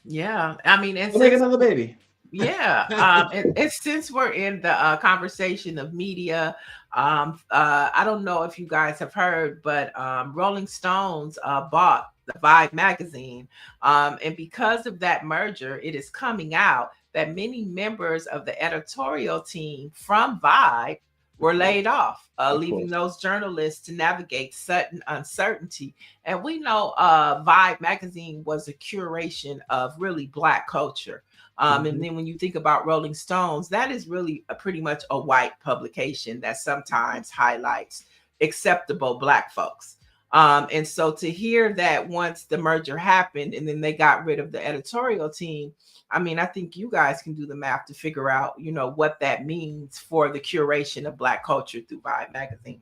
Yeah, I mean, it's like another baby. Yeah, and since we're in the conversation of media, I don't know if you guys have heard, but Rolling Stones bought the Vibe magazine, and because of that merger, it is coming out that many members of the editorial team from Vibe were laid off, leaving those journalists to navigate sudden uncertainty. And we know Vibe magazine was a curation of really Black culture. And then when you think about Rolling Stones, that is really pretty much a white publication that sometimes highlights acceptable Black folks. And so to hear that once the merger happened and then they got rid of the editorial team, I mean, I think you guys can do the math to figure out, what that means for the curation of Black culture through Vibe magazine.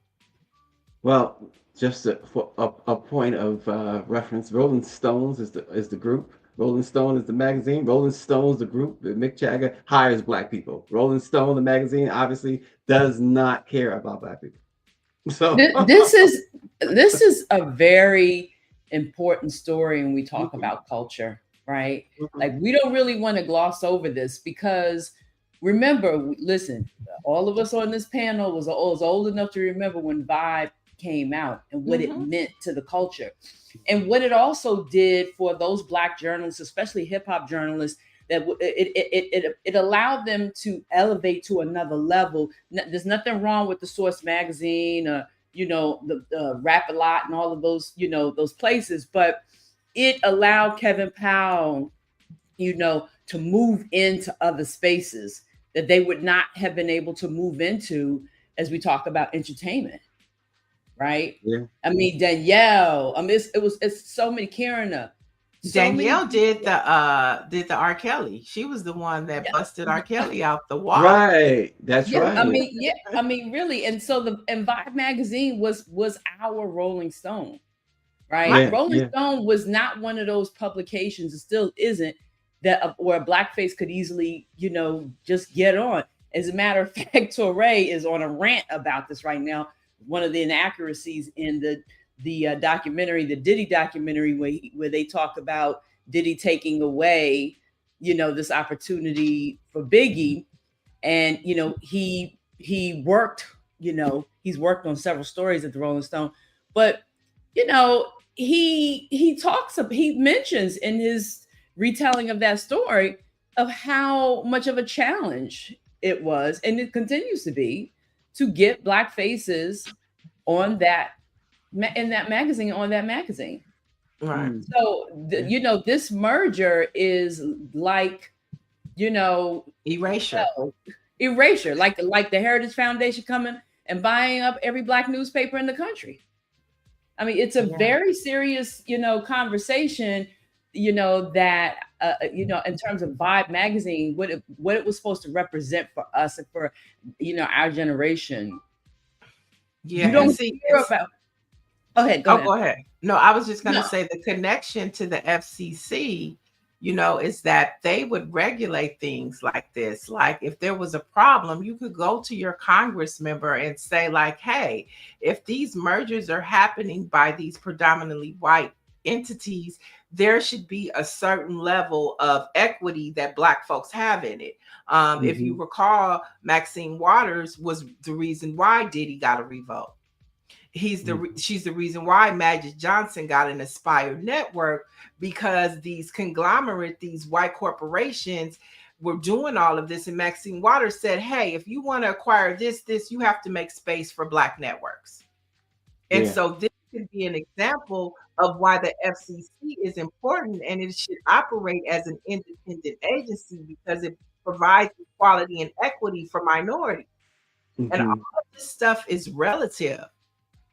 Well, just for a point of reference, Rolling Stones is the group. Rolling Stone is the magazine. Rolling Stone's the group. Mick Jagger hires Black people. Rolling Stone, the magazine, obviously does not care about Black people. So this is a very important story when we talk about culture, right? Like, we don't really want to gloss over this because remember, listen, all of us on this panel was old enough to remember when Vibe came out and what it meant to the culture and what it also did for those Black journalists, especially hip hop journalists, that it allowed them to elevate to another level. There's nothing wrong with the Source magazine, the Rap a Lot and all of those, those places, but it allowed Kevin Powell, to move into other spaces that they would not have been able to move into as we talk about entertainment. Right. Yeah. I mean, Danielle. I mean, it's so many. Karen. Danielle did the R. Kelly. She was the one that busted R. Kelly out the wall. Right. That's right. I mean, really. And so and Vibe magazine was our Rolling Stone. Right. Yeah, Rolling Stone was not one of those publications. It still isn't that where a Blackface could easily, just get on. As a matter of fact, Torrey is on a rant about this right now. One of the inaccuracies in the documentary, the Diddy documentary, where they talk about Diddy taking away, this opportunity for Biggie, and he worked, he's worked on several stories at the Rolling Stone, but he mentions in his retelling of that story of how much of a challenge it was, and it continues to be, to get Black faces on that magazine. Right. So this merger is like, erasure, like the Heritage Foundation coming and buying up every Black newspaper in the country. I mean, it's a very serious, conversation. that in terms of Vibe magazine, what it was supposed to represent for us and for our generation. Yeah, You don't see, hear about. Go ahead. Go ahead. No, I was just going to say the connection to the FCC, is that they would regulate things like this. Like if there was a problem, you could go to your Congress member and say like, hey, if these mergers are happening by these predominantly white entities, there should be a certain level of equity that Black folks have in it. If you recall, Maxine Waters was the reason why Diddy got a revote. She's the reason why Magic Johnson got an Aspire network, because these conglomerate, these white corporations were doing all of this. And Maxine Waters said, hey, if you want to acquire this, you have to make space for Black networks. And so this could be an example of why the FCC is important, and it should operate as an independent agency because it provides equality and equity for minorities. And all of this stuff is relative.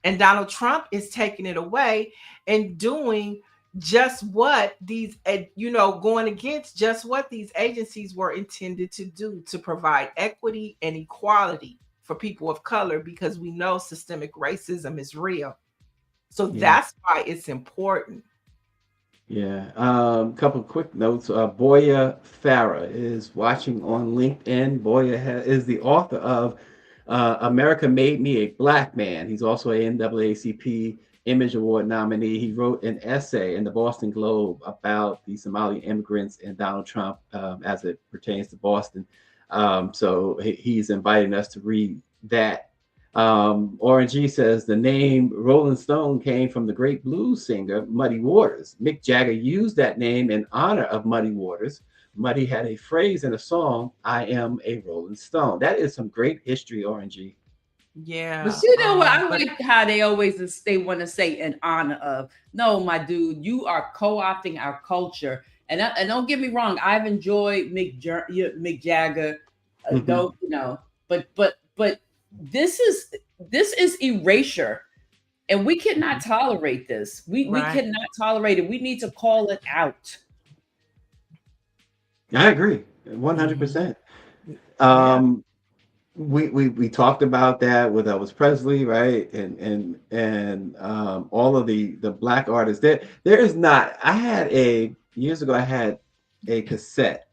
And Donald Trump is taking it away and doing just what these, going against just what these agencies were intended to do, to provide equity and equality for people of color, because we know systemic racism is real. So that's why it's important. Yeah. Couple quick notes. Boya Farah is watching on LinkedIn. Boya is the author of America Made Me a Black Man. He's also a NAACP Image Award nominee. He wrote an essay in the Boston Globe about the Somali immigrants and Donald Trump as it pertains to Boston. So he's inviting us to read that. RNG says the name Rolling Stone came from the great blues singer Muddy Waters. Mick Jagger used that name in honor of Muddy Waters. Muddy had a phrase in a song, I am a Rolling Stone. That is some great history, RNG. Yeah. But you know what? I like how they want to say in honor of. No, my dude, you are co-opting our culture. And don't get me wrong, I've enjoyed Mick Jagger. But this is erasure, and we cannot tolerate this. We cannot tolerate it. We need to call it out. I agree 100%. We talked about that with Elvis Presley, right? And all of the Black artists. There is not. Years ago I had a cassette.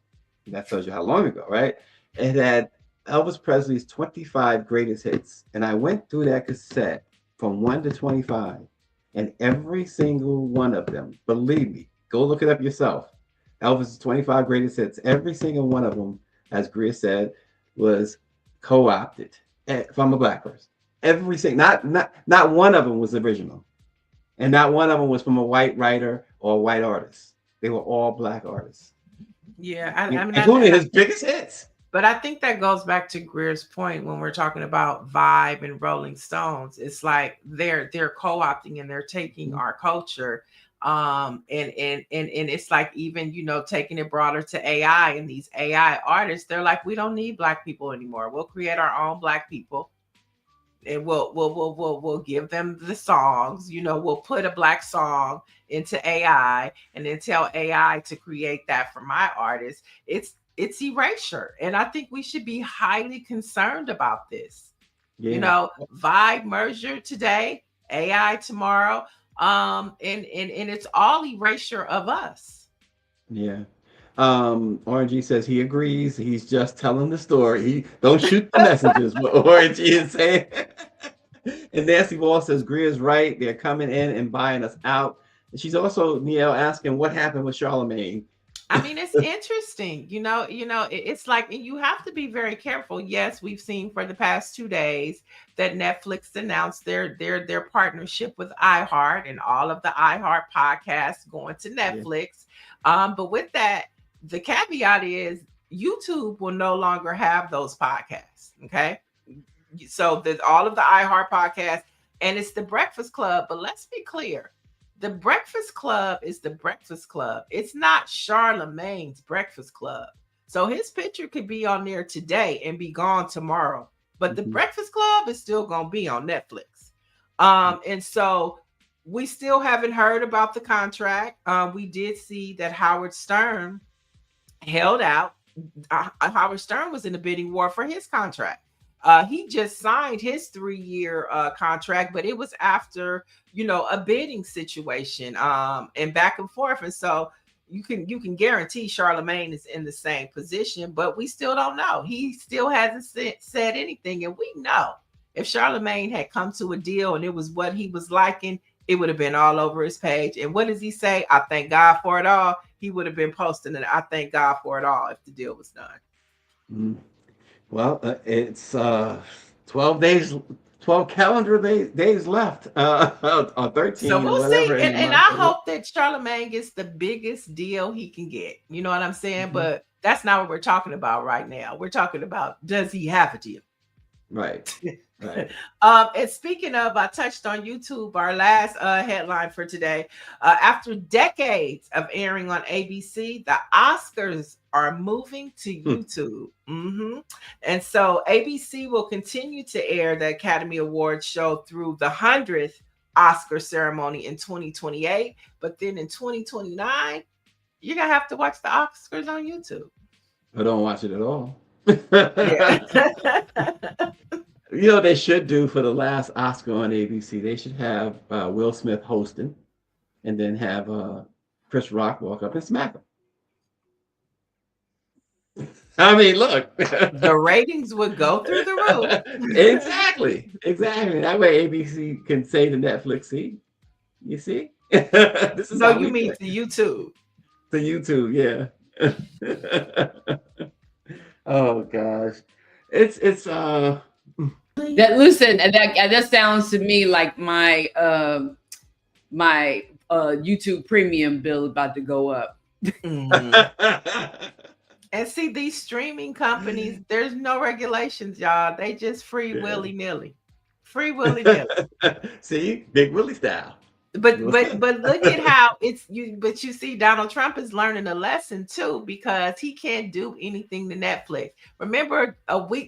That tells you how long ago, right? It had Elvis Presley's 25 greatest hits, and I went through that cassette from 1 to 25, and every single one of them, believe me, go look it up yourself. Elvis's 25 greatest hits, every single one of them, as Greer said, was co-opted from a Black person. Every single, not one of them was original, and not one of them was from a white writer or a white artist. They were all Black artists. Yeah, including his biggest hits. But I think that goes back to Greer's point when we're talking about Vibe and Rolling Stones. It's like they're co-opting and they're taking our culture. And it's like even, taking it broader to AI, and these AI artists, they're like, we don't need Black people anymore. We'll create our own Black people. And we'll give them the songs, we'll put a Black song into AI and then tell AI to create that for my artist. It's erasure. And I think we should be highly concerned about this. Vibe merger today, AI tomorrow. And it's all erasure of us. Yeah. RNG says he agrees. He's just telling the story. He don't shoot the messages, what RNG is saying. And Nancy Wall says Greer's right. They're coming in and buying us out. And she's also, Niele, asking what happened with Charlemagne. I mean, it's interesting, it's like, and you have to be very careful. Yes, we've seen for the past 2 days that Netflix announced their partnership with iHeart, and all of the iHeart podcasts going to Netflix. Yeah. But with that, the caveat is YouTube will no longer have those podcasts. Okay. So there's all of the iHeart podcasts, and it's the Breakfast Club. But let's be clear. The Breakfast Club is the Breakfast Club. It's not Charlemagne's Breakfast Club. So his picture could be on there today and be gone tomorrow. But the Breakfast Club is still going to be on Netflix. And so we still haven't heard about the contract. We did see that Howard Stern held out. Howard Stern was in the bidding war for his contract. He just signed his 3-year contract, but it was after, a bidding situation and back and forth. And so you can guarantee Charlemagne is in the same position, but we still don't know. He still hasn't said anything. And we know if Charlemagne had come to a deal and it was what he was liking, it would have been all over his page. And what does he say? I thank God for it all. He would have been posting it. I thank God for it all if the deal was done. Mm. Well, it's 12 days, 12 calendar days left, or 13. So we'll see. And I month. hope that Charlemagne gets the biggest deal he can get. You know what I'm saying? Mm-hmm. But that's not what we're talking about right now. We're talking about, does he have a deal? Right. Right. And speaking of, I touched on YouTube, our last headline for today. After decades of airing on ABC, the Oscars are moving to YouTube. Mm-hmm. And so ABC will continue to air the Academy Awards show through the 100th Oscar ceremony in 2028. But then in 2029, you're going to have to watch the Oscars on YouTube. I don't watch it at all. Yeah. You know what they should do for the last Oscar on ABC? They should have Will Smith hosting and then have Chris Rock walk up and smack him. I mean, look. The ratings would go through the roof. Exactly. That way ABC can say to Netflix, see? You see? This is so you mean to YouTube. To YouTube, yeah. Oh gosh. It's that listen, that sounds to me like my my YouTube premium bill about to go up. And see, these streaming companies, there's no regulations, y'all. They just free willy-nilly. Free willy-nilly. See, Big Willie style. But look at how but you see, Donald Trump is learning a lesson too, because he can't do anything to Netflix. Remember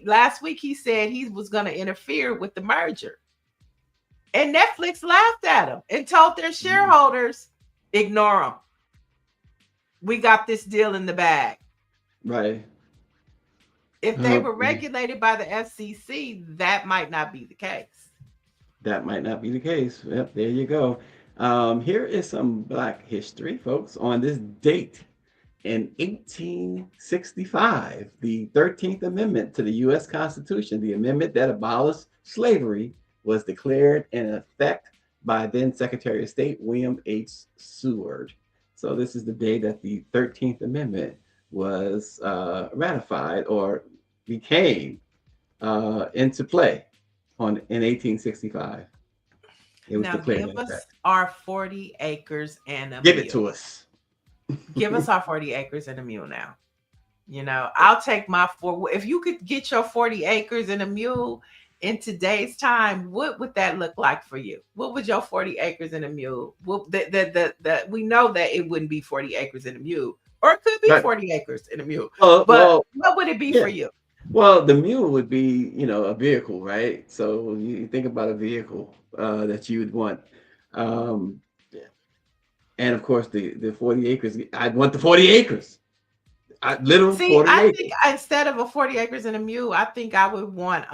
last week he said he was going to interfere with the merger, and Netflix laughed at him and told their shareholders, ignore them. We got this deal in the bag. Right. If they were regulated by the FCC, that might not be the case. That might not be the case. Yep, there you go. Here is some Black history, folks. On this date in 1865, the 13th Amendment to the U.S. Constitution, the amendment that abolished slavery, was declared in effect by then Secretary of State William H. Seward. So this is the day that the 13th Amendment was ratified or became into play. In 1865, it was declared. Give us our 40 acres and a Give mule. it to us. Give us our 40 acres and a mule now. I'll take my if you could get your 40 acres and a mule in today's time, what would that look like for you? What would your 40 acres and a mule? We know that it wouldn't be 40 acres and a mule, or it could be 40 acres and a mule. But what would it be for you? Well, the mule would be, a vehicle, right? So you think about a vehicle that you would want. And of course, the 40 acres, I'd want the 40 acres. I think instead of a 40 acres and a mule, I think I would want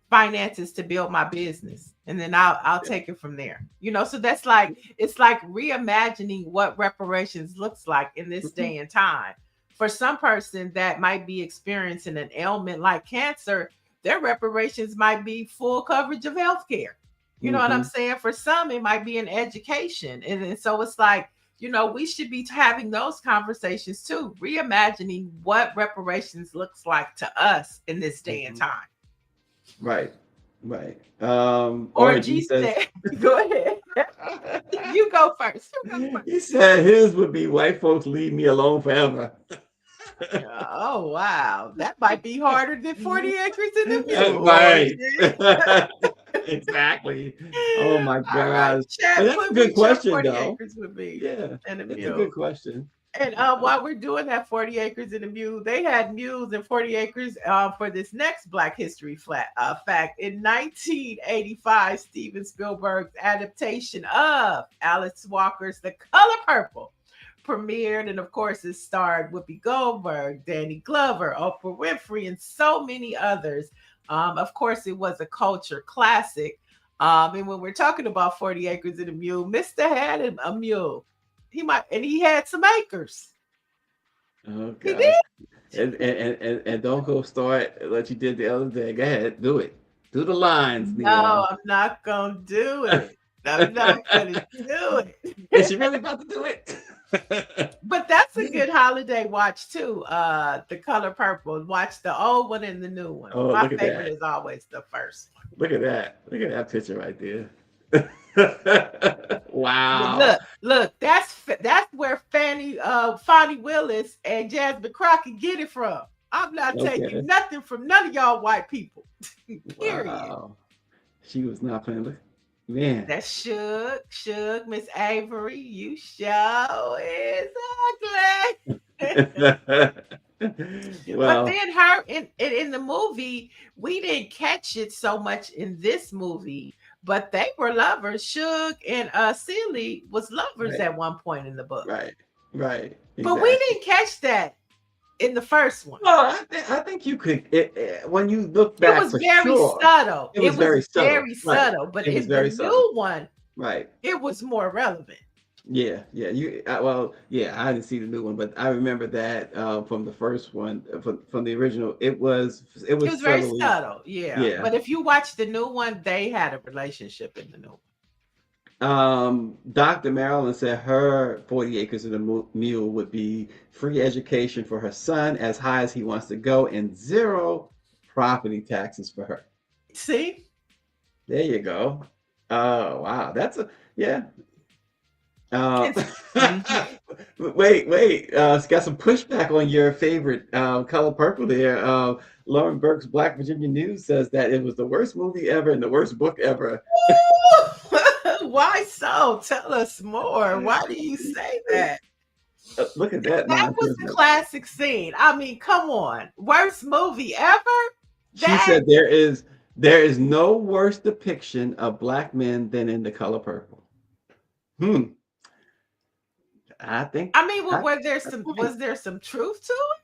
finances to build my business. And then I'll take it from there. So that's it's like reimagining what reparations looks like in this day and time. For some person that might be experiencing an ailment like cancer, their reparations might be full coverage of health care. You know what I'm saying? For some, it might be an education. And so it's like, we should be having those conversations too, reimagining what reparations looks like to us in this day and time. Right. Or G said, go ahead. You go first. He said his would be white folks leave me alone forever. Oh, wow. That might be harder than 40 acres in a mule. Right. Exactly. Oh my gosh. Right. That's a good question, though. Acres would be yeah. and a That's mule. a good question. And while we're doing that 40 acres and a mule, they had mules and 40 acres for this next Black History fact. In 1985, Steven Spielberg's adaptation of Alice Walker's The Color Purple premiered, and of course it starred Whoopi Goldberg, Danny Glover, Oprah Winfrey, and so many others. Of course, it was a culture classic. And when we're talking about 40 acres and a mule, Mr. had a mule. He had some acres. Oh He gosh. did. And don't go start what you did the other day. Go ahead, do it. Do the lines, No, Niele. I'm not gonna do it. I'm not gonna do it. Is she really about to do it? But that's a good holiday watch too. The Color Purple. Watch the old one and the new one. Oh, My look at favorite that. is always the first one. Look at that. Look at that picture right there. Wow. Look, that's where Fonnie Willis and Jasmine Crockett get it from. I'm not taking nothing from none of y'all white people. Period. Wow. She was not playing. Look, man. That's Suge, Miss Avery. You show is ugly. Well, But then her in the movie, we didn't catch it so much in this movie, but they were lovers. Suge and Celie was lovers at one point in the book. right. But we didn't catch that in the first one. Well, I think you could. When you look back, It was very subtle. It was very subtle. Very subtle. But It was in very the subtle. new one, right. it was more relevant. Yeah. I didn't see the new one, but I remember that from the first one, from the original. It was Very subtle. Yeah. But if you watch the new one, they had a relationship in the new one. Dr. Marilyn said her 40 acres and a mule would be free education for her son as high as he wants to go and 0 property taxes for her. See? There you go. Oh, wow. That's yeah. Wait. It's got some pushback on your favorite Color Purple there. Lauren Burke's Black Virginia News says that it was the worst movie ever and the worst book ever. Why so? Tell us more. Why do you say that? Look at that. That was the classic scene. I mean, come on. Worst movie ever? She said there is no worse depiction of Black men than in The Color Purple. I mean, was there some truth to it?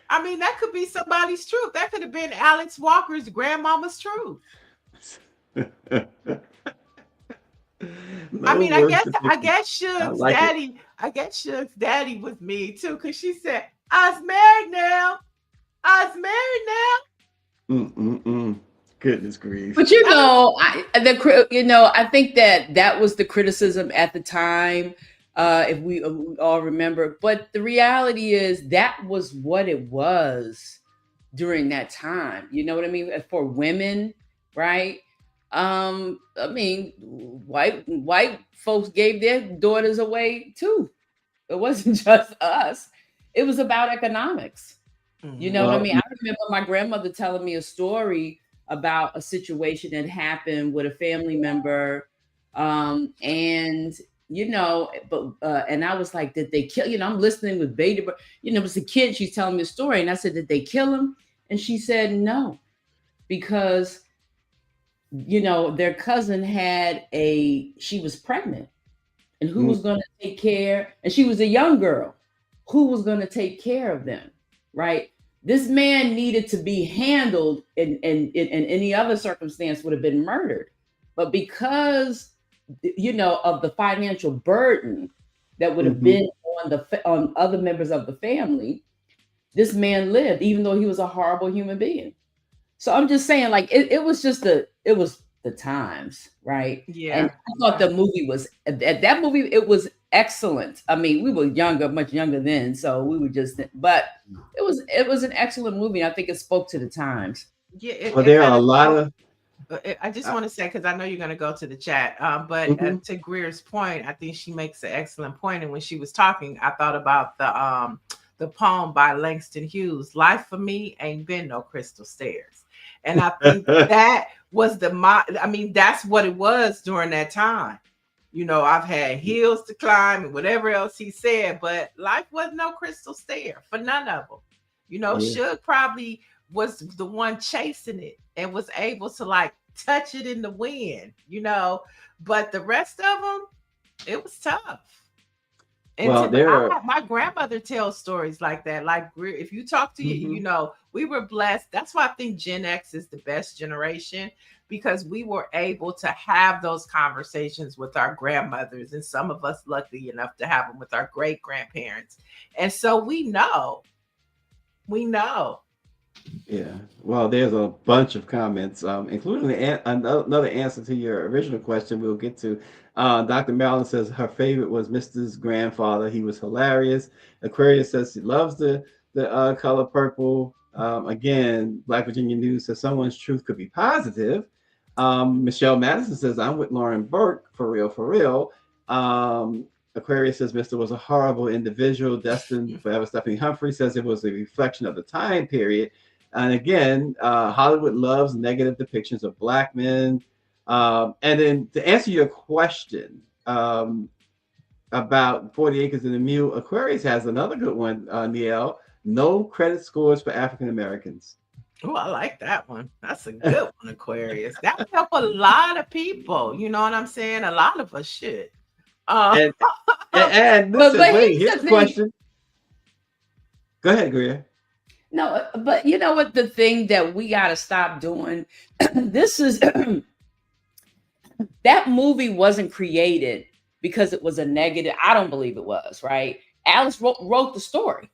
I mean, that could be somebody's truth. That could have been Alex Walker's grandmama's truth. I mean, I guess Suge's daddy was me too, because she said, I was married now. Goodness grief. But I think that was the criticism at the time, if we all remember. But the reality is that was what it was during that time. You know what I mean? For women, right? I mean, white folks gave their daughters away too. It wasn't just us. It was about economics. You know what I mean? I remember my grandmother telling me a story about a situation that happened with a family member. And I was like, did they kill, I'm listening with bated breath. It was a kid, she's telling me a story. And I said, did they kill him? And she said, no, because their cousin she was pregnant, and who was going to take care? And she was a young girl. Who was going to take care of them? Right? This man needed to be handled, in any other circumstance would have been murdered. But because, of the financial burden that would have been on other members of the family, this man lived, even though he was a horrible human being. So I'm just saying, like, it was the times, right? Yeah. And I thought the movie was, that movie, it was excellent. I mean, we were much younger then, so we were but it was an excellent movie. I think it spoke to the times. Yeah. There are a lot of. I just want to say, because I know you're going to go to the chat, but to Greer's point, I think she makes an excellent point. And when she was talking, I thought about the poem by Langston Hughes, "Life for me ain't been no crystal stairs." And I think that was that's what it was during that time. You know, I've had hills to climb and whatever else he said, but life wasn't no crystal stair for none of them. You know, Suge probably was the one chasing it and was able to like touch it in the wind, you know, but the rest of them, it was tough. And Well, there are. my grandmother tells stories like that. Like if you talk to you, you know, we were blessed. That's why I think Gen X is the best generation, because we were able to have those conversations with our grandmothers, and some of us lucky enough to have them with our great grandparents. And so we know. Yeah. Well, there's a bunch of comments, including another answer to your original question we'll get to. Dr. Marilyn says her favorite was Mr.'s grandfather. He was hilarious. Aquarius says she loves the color purple. Again, Black Virginia News says someone's truth could be positive. Michelle Madison says, I'm with Lauren Burke, for real, for real. Aquarius says Mr. was a horrible individual, destined forever. Stephanie Humphrey says it was a reflection of the time period. And again, Hollywood loves negative depictions of Black men. And then to answer your question about 40 Acres and a Mule, Aquarius has another good one, Niele. No credit scores for African Americans. Oh, I like that one. That's a good one, Aquarius. That would help a lot of people. You know what I'm saying? A lot of us should. And listen, wait, here's the question. Go ahead, Greer. No, but you know what? The thing that we got to stop doing, this is that movie wasn't created because it was a negative. I don't believe it was, right? Alice wrote the story,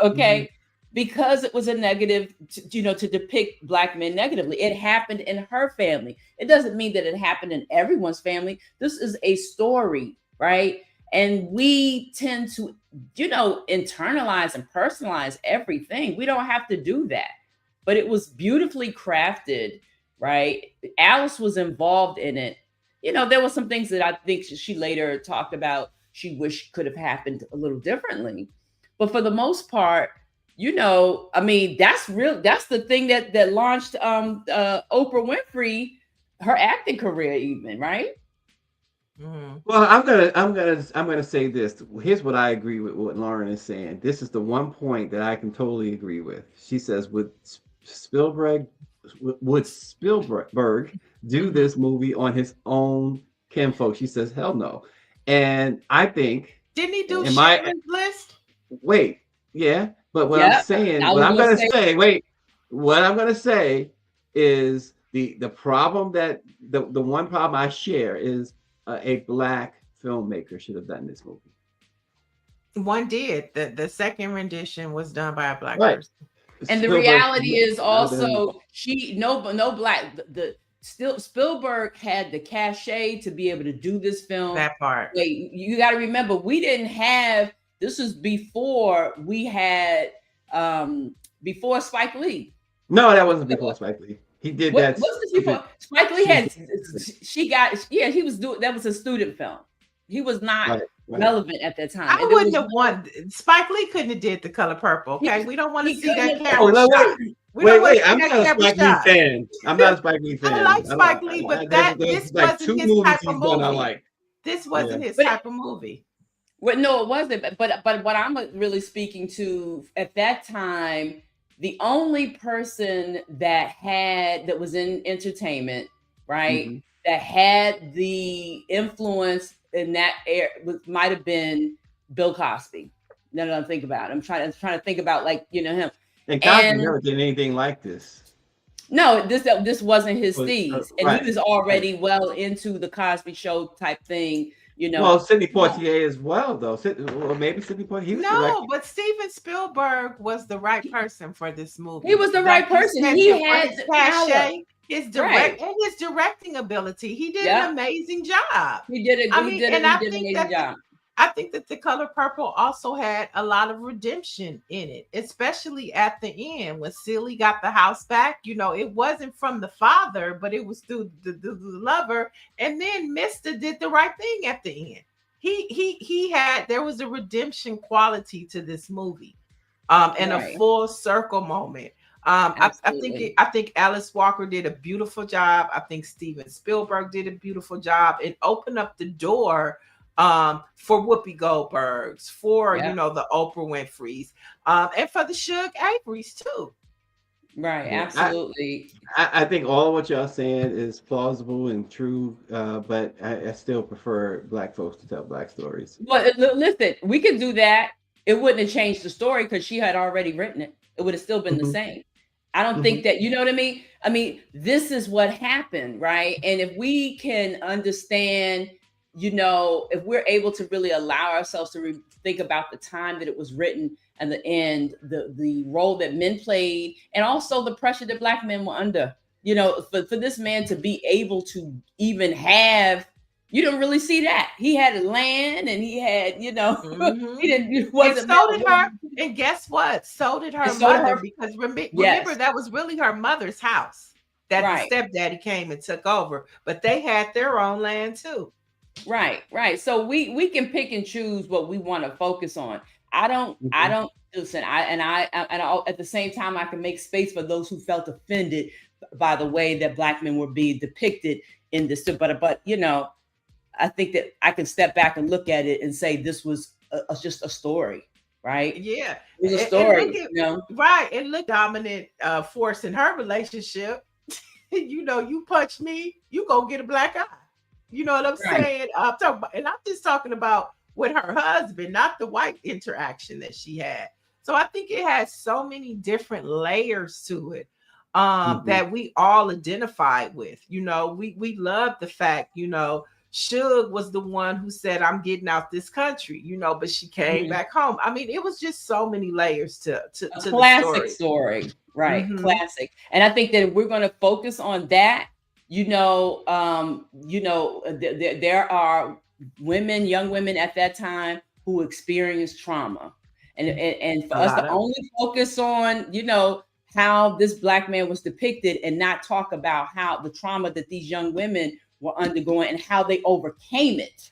okay? Because it was a negative, to depict Black men negatively. It happened in her family. It doesn't mean that it happened in everyone's family. This is a story, right? And we tend to, internalize and personalize everything. We don't have to do that. But it was beautifully crafted, right? Alice was involved in it. There were some things that I think she later talked about she wished could have happened a little differently. But for the most part, that's real. That's the thing that launched Oprah Winfrey, her acting career, even, right? Well, I'm gonna say this. Here's what I agree with what Lauren is saying. This is the one point that I can totally agree with. She says, would Spielberg do this movie on his own kinfolk? She says, hell no. And I think, didn't he do Schindler's List? Wait, yeah. But what I'm gonna say is the problem that the one problem I share is a Black filmmaker should have done this movie. One did. The second rendition was done by a Black person. And the reality is also Spielberg had the cachet to be able to do this film. That part. Wait, you got to remember, we didn't have. This was before we had before Spike Lee. No, that wasn't before Spike Lee. He did that. What's this before? Spike Lee had he was doing that was a student film. He was not relevant at that time. I wouldn't have won. Spike Lee couldn't have did The Color Purple. Okay, we don't want to see that camera shot. Wait, I'm not a Spike Lee fan. I'm not a Spike Lee fan. I like Spike Lee, but this wasn't his type of movie. This wasn't his type of movie. Well, no, it wasn't. But what I'm really speaking to at that time, the only person that was in entertainment, right, that had the influence in that era might have been Bill Cosby. Now that I think about it, I'm trying to think about him. And Cosby never did anything like this. No, this wasn't his steez, and he was already well into the Cosby Show type thing. Well, Sidney Poitier as well, though. Or maybe Sidney Poitier. But Steven Spielberg was the right person for this movie. He was the right person. He had cachet, his directing ability. He did an amazing job. He did an amazing job. I think that The Color Purple also had a lot of redemption in it, especially at the end when Celie got the house back. It wasn't from the father, but it was through the lover. And then Mr. did the right thing at the end. There was a redemption quality to this movie, and a full circle moment. Absolutely. I think Alice Walker did a beautiful job. I think Steven Spielberg did a beautiful job and opened up the door for Whoopi Goldberg's, for Yeah. the Oprah Winfrey's, and for the Suge Avery's too. Right. Yeah, Absolutely. I think all of what y'all saying is plausible and true, but I still prefer Black folks to tell Black stories. But listen, we could do that. It wouldn't have changed the story because she had already written it. It would have still been the same. I don't think that, you know what I mean? I mean, this is what happened, right? And if we can understand, if we're able to really allow ourselves to think about the time that it was written and the role that men played, and also the pressure that Black men were under, for this man to be able to even have, you don't really see that. He had land and he had, he didn't, it wasn't. And so did her. And guess what? So did her mother, because remember that was really her mother's house that the stepdaddy came and took over, but they had their own land too. Right. So we can pick and choose what we want to focus on. I don't listen. I at the same time, I can make space for those who felt offended by the way that Black men were being depicted in this. But I think that I can step back and look at it and say this was just a story, right? Yeah, it was a story. Right, and look, dominant force in her relationship. You punch me, you gonna get a black eye. You know what I'm saying? I'm talking about, and I'm just talking about with her husband, not the white interaction that she had. So I think it has so many different layers to it that we all identified with. We love the fact, Suge was the one who said, I'm getting out this country, but she came back home. I mean, it was just so many layers to a classic story. Right. Classic. And I think that if we're going to focus on that, there are young women at that time who experienced trauma. And for us to only focus on, how this Black man was depicted and not talk about how the trauma that these young women were undergoing and how they overcame it.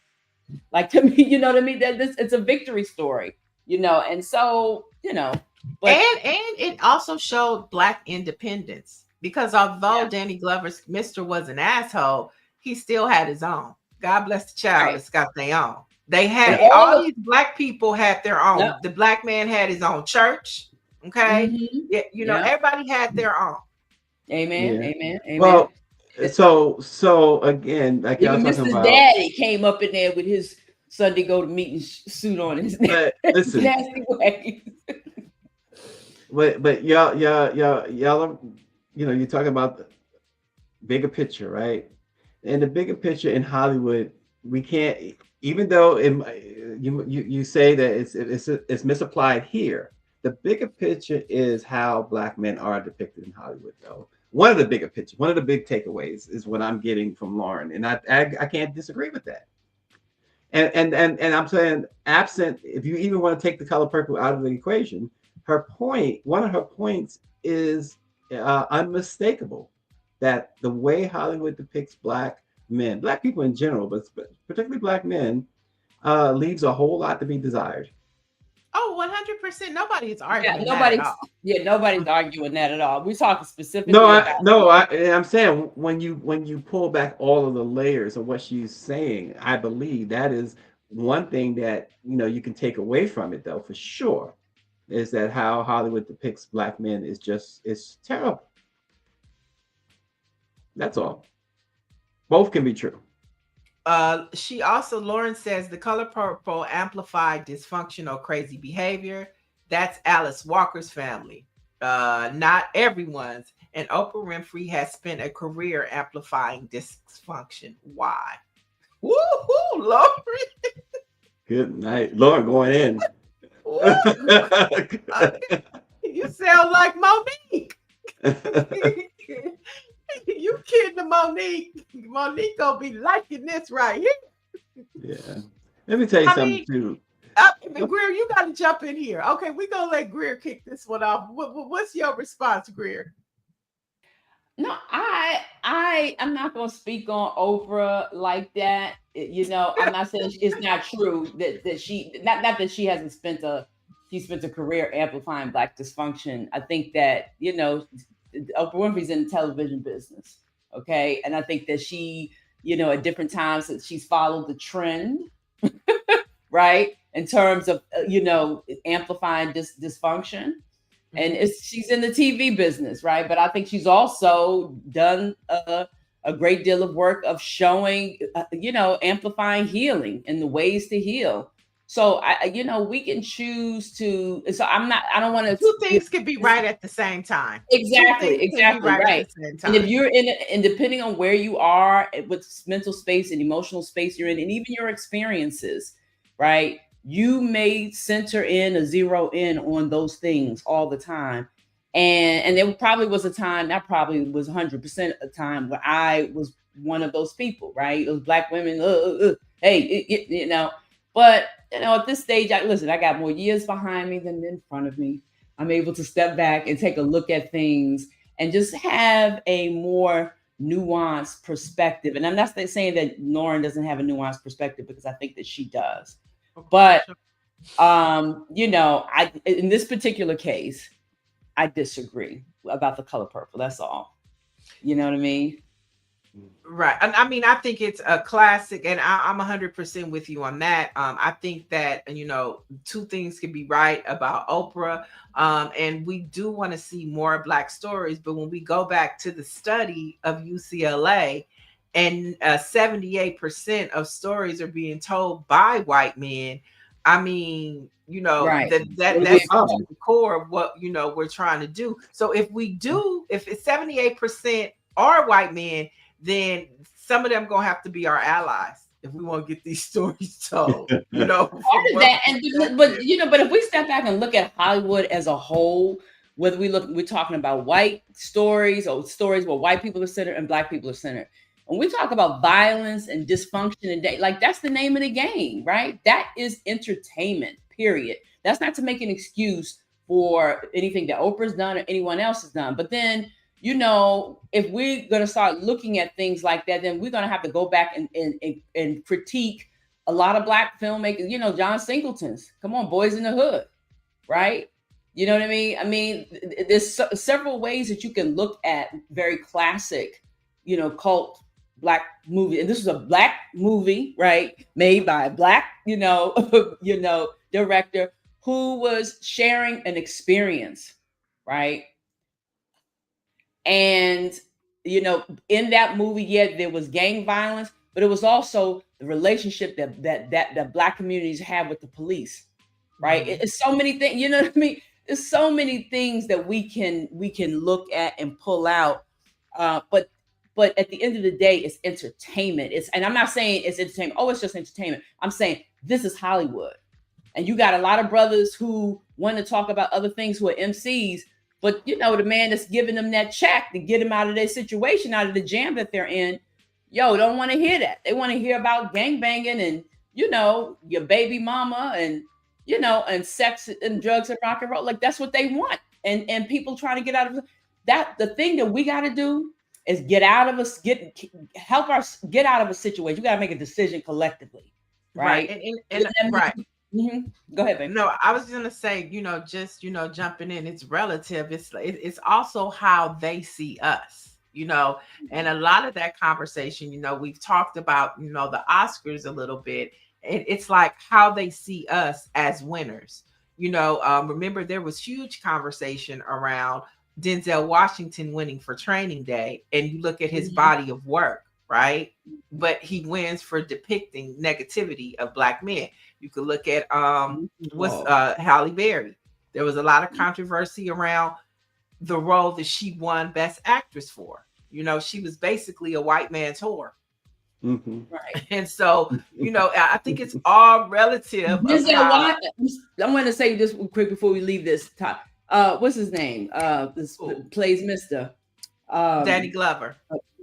Like, to me, you know what I mean? That it's a victory story, and so, but and it also showed Black independence, because although Danny Glover's Mr. was an asshole, he still had his own. God bless the child that's got their own. They had all these Black people had their own. Yep. The Black man had his own church. Okay. Everybody had their own. Amen. Yeah. Amen. Well, so again, like y'all talking Mrs. about, Daddy came up in there with his Sunday go to meeting suit on his listen, nasty way. but y'all are, you're talking about the bigger picture, right? And the bigger picture in Hollywood, we can't, even though you say that it's misapplied here. The bigger picture is how Black men are depicted in Hollywood, though. One of the bigger pictures, one of the big takeaways is what I'm getting from Lauren, and I can't disagree with that. And I'm saying, absent, if you even want to take the color purple out of the equation, one of her points is unmistakable, that the way Hollywood depicts Black men, Black people in general, but particularly Black men, leaves a whole lot to be desired. Oh, 100%. Nobody's arguing. Nobody's arguing that at all. We're talking specifically. I'm saying when you pull back all of the layers of what she's saying, I believe that is one thing that you can take away from it, though, for sure, is that how Hollywood depicts Black men is terrible. That's all. Both can be true. Lauren says the color purple amplified dysfunctional, crazy behavior. That's Alice Walker's family, not everyone's. And Oprah Winfrey has spent a career amplifying dysfunction. Why? Woo-hoo, Lauren. Good night. Lauren going in. You sound like Monique. You kidding, Monique? Monique gonna be liking this right here. Yeah. Let me tell you something too. Greer, you got to jump in here. Okay, we're gonna let Greer kick this one off. What's your response, Greer? No, I'm not gonna speak on Oprah like that. I'm not saying it's not true that she not that she hasn't spent a she spent a career amplifying Black dysfunction. I think that, you know, Oprah Winfrey's in the television business. Okay. And I think that she, you know, at different times that she's followed the trend, right? In terms of, you know, amplifying dysfunction. And she's in the TV business, right? But I think she's also done a great deal of work of showing, you know, amplifying healing and the ways to heal. So you know, we can choose to. So I don't want to. Two things can be right at the same time. Exactly, right. At the same time. And if you're in, and depending on where you are, what mental space and emotional space you're in, and even your experiences, right? You may center in or zero in on those things all the time. And there probably was a time, that probably was 100% a time where I was one of those people, right? Those Black women, hey, you know, but, you know, at this stage, I got more years behind me than in front of me. I'm able to step back and take a look at things and just have a more nuanced perspective. And I'm not saying that Lauren doesn't have a nuanced perspective, because I think that she does. But, you know, in this particular case, I disagree about the color purple. That's all. You know what I mean? Right. And I mean, I think it's a classic, and I'm 100% with you on that. I think that, you know, two things can be right about Oprah. And we do want to see more Black stories. But when we go back to the study of UCLA, and 78% of stories are being told by white men. I mean, you know, right. that's the core of what, you know, we're trying to do. So if it's 78% are white men, then some of them gonna have to be our allies if we want to get these stories told. You know, part of that, but you know, but if we step back and look at Hollywood as a whole, whether we're talking about white stories or stories where white people are centered and Black people are centered. When we talk about violence and dysfunction and like, that's the name of the game, right? That is entertainment, period. That's not to make an excuse for anything that Oprah's done or anyone else has done. But then, you know, if we're going to start looking at things like that, then we're going to have to go back and critique a lot of Black filmmakers, you know, John Singleton's, come on, Boys in the Hood, right? You know what I mean? I mean, there's several ways that you can look at very classic, you know, cult Black movie, and this was a Black movie, right, made by a Black, you know, director who was sharing an experience, right? And you know, in that movie, yeah, there was gang violence, but it was also the relationship that Black communities have with the police, right? Mm-hmm. It's so many things, you know what I mean? There's so many things that we can look at and pull out, but at the end of the day, it's entertainment. And I'm not saying it's entertainment. Oh, it's just entertainment. I'm saying this is Hollywood. And you got a lot of brothers who want to talk about other things who are MCs, but you know, the man that's giving them that check to get them out of their situation, out of the jam that they're in, don't want to hear that. They want to hear about gangbanging and, you know, your baby mama and, you know, and sex and drugs and rock and roll. Like, that's what they want. And people trying to get out of that. The thing that we got to do is help us get out of a situation. We got to make a decision collectively, right? Right. Mm-hmm. Go ahead, baby. No, I was gonna say, you know, just, you know, jumping in, it's relative. It's also how they see us, you know, and a lot of that conversation, you know, we've talked about, you know, the Oscars a little bit. It's like how they see us as winners. You know, remember there was huge conversation around Denzel Washington winning for Training Day, and you look at his body of work, right? But he wins for depicting negativity of Black men. You could look at Halle Berry. There was a lot of controversy around the role that she won Best Actress for. You know, she was basically a white man's whore. Mm-hmm. Right. And so, you know, I think it's all relative. I want to say this quick before we leave this top. What's his name? This plays Mr. Danny Glover.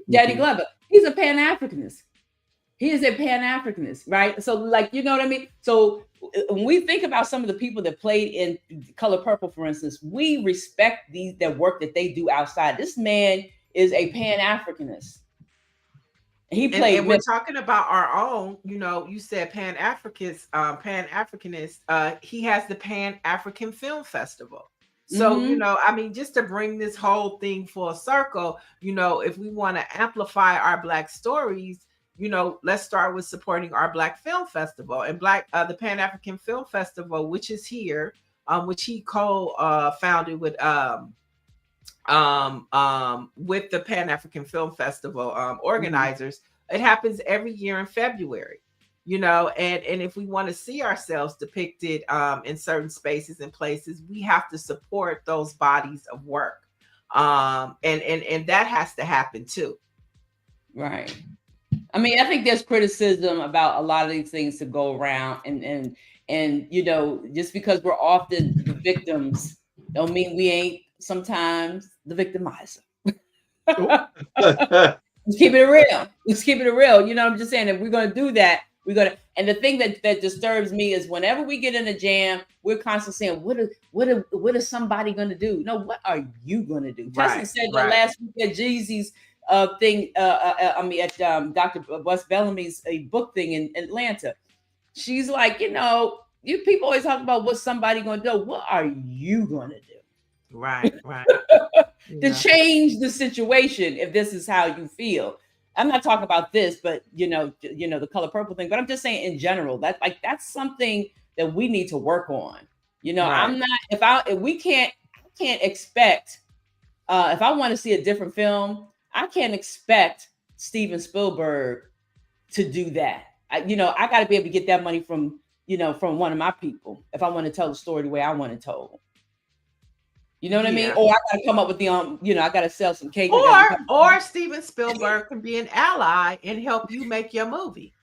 Danny Glover. He's a Pan-Africanist. He is a Pan-Africanist, right? So, like, you know what I mean? So when we think about some of the people that played in Color Purple, for instance, we respect their work that they do outside. This man is a Pan-Africanist. He played. And we're talking about our own. You know, you said Pan-Africanist. He has the Pan-African Film Festival. So, you know, I mean, just to bring this whole thing full circle, you know, if we want to amplify our Black stories, you know, let's start with supporting our Black Film Festival and the Pan-African Film Festival, which is here, which he co-founded with the Pan-African Film Festival organizers. It happens every year in February, you know, and if we want to see ourselves depicted in certain spaces and places, we have to support those bodies of work. And that has to happen too. Right. I mean, I think there's criticism about a lot of these things to go around, and you know, just because we're often the victims don't mean we ain't sometimes the victimizer. Let's keep it real. Let's keep it real. You know, I'm just saying, if we're going to do that, we're going to. And the thing that disturbs me is whenever we get in a jam, we're constantly saying, what is somebody going to do? No, what are you going to do? Tessie said that last week at Jeezy's thing. At Dr. Wes Bellamy's book thing in Atlanta. She's like, you know, you people always talk about what somebody going to do. What are you going to do? Right. To change the situation, if this is how you feel. I'm not talking about this, but you know the color purple thing, but I'm just saying in general, that's something that we need to work on. You know, I'm not, if we can't expect, if I want to see a different film, I can't expect Steven Spielberg to do that. I got to be able to get that money from one of my people if I want to tell the story the way I want it told. You know what I mean? Or I got to come up with the I got to sell some cake. Or Steven Spielberg can be an ally and help you make your movie.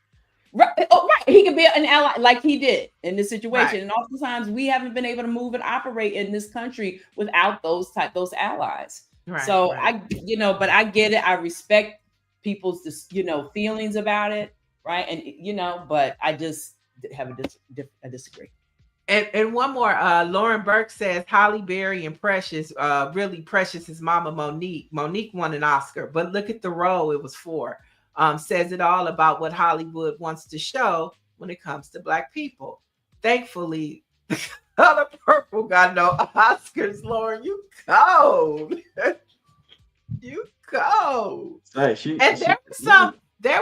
Right. Oh, right. He can be an ally like he did in this situation. Right. And oftentimes we haven't been able to move and operate in this country without those allies. Right. So I I get it. I respect people's feelings about it. Right. And but I just have I disagree. And one more, Lauren Burke says Halle Berry and Precious, really Precious is Mama Monique. Monique won an Oscar, but look at the role it was for. Says it all about what Hollywood wants to show when it comes to Black people. Thankfully, Color Purple got no Oscars, Lauren. You cold. You cold. There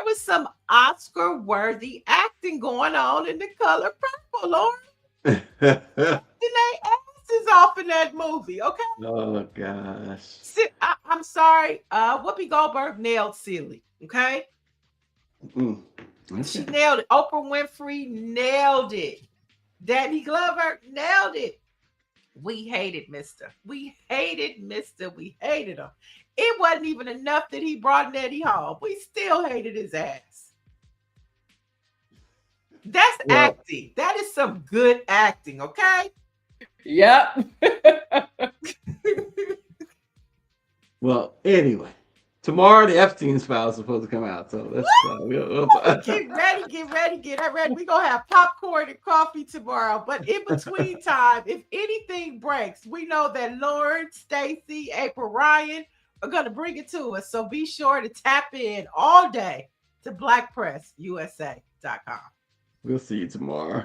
was some Oscar-worthy acting going on in The Color Purple, Lauren. Then they asses off in that movie, okay? Oh gosh. I'm sorry. Whoopi Goldberg nailed Celie, okay? She nailed it. Oprah Winfrey nailed it. Danny Glover nailed it. We hated Mister. We hated him. It wasn't even enough that he brought Nettie home. We still hated his ass. That's acting. That is some good acting, okay? Yep. Well, anyway, tomorrow the Epstein's file is supposed to come out, so let's get ready. We're gonna have popcorn and coffee tomorrow. But in between time, if anything breaks, we know that Lauren, Stacy, April, Ryan are gonna bring it to us. So be sure to tap in all day to BlackPressUSA.com. We'll see you tomorrow.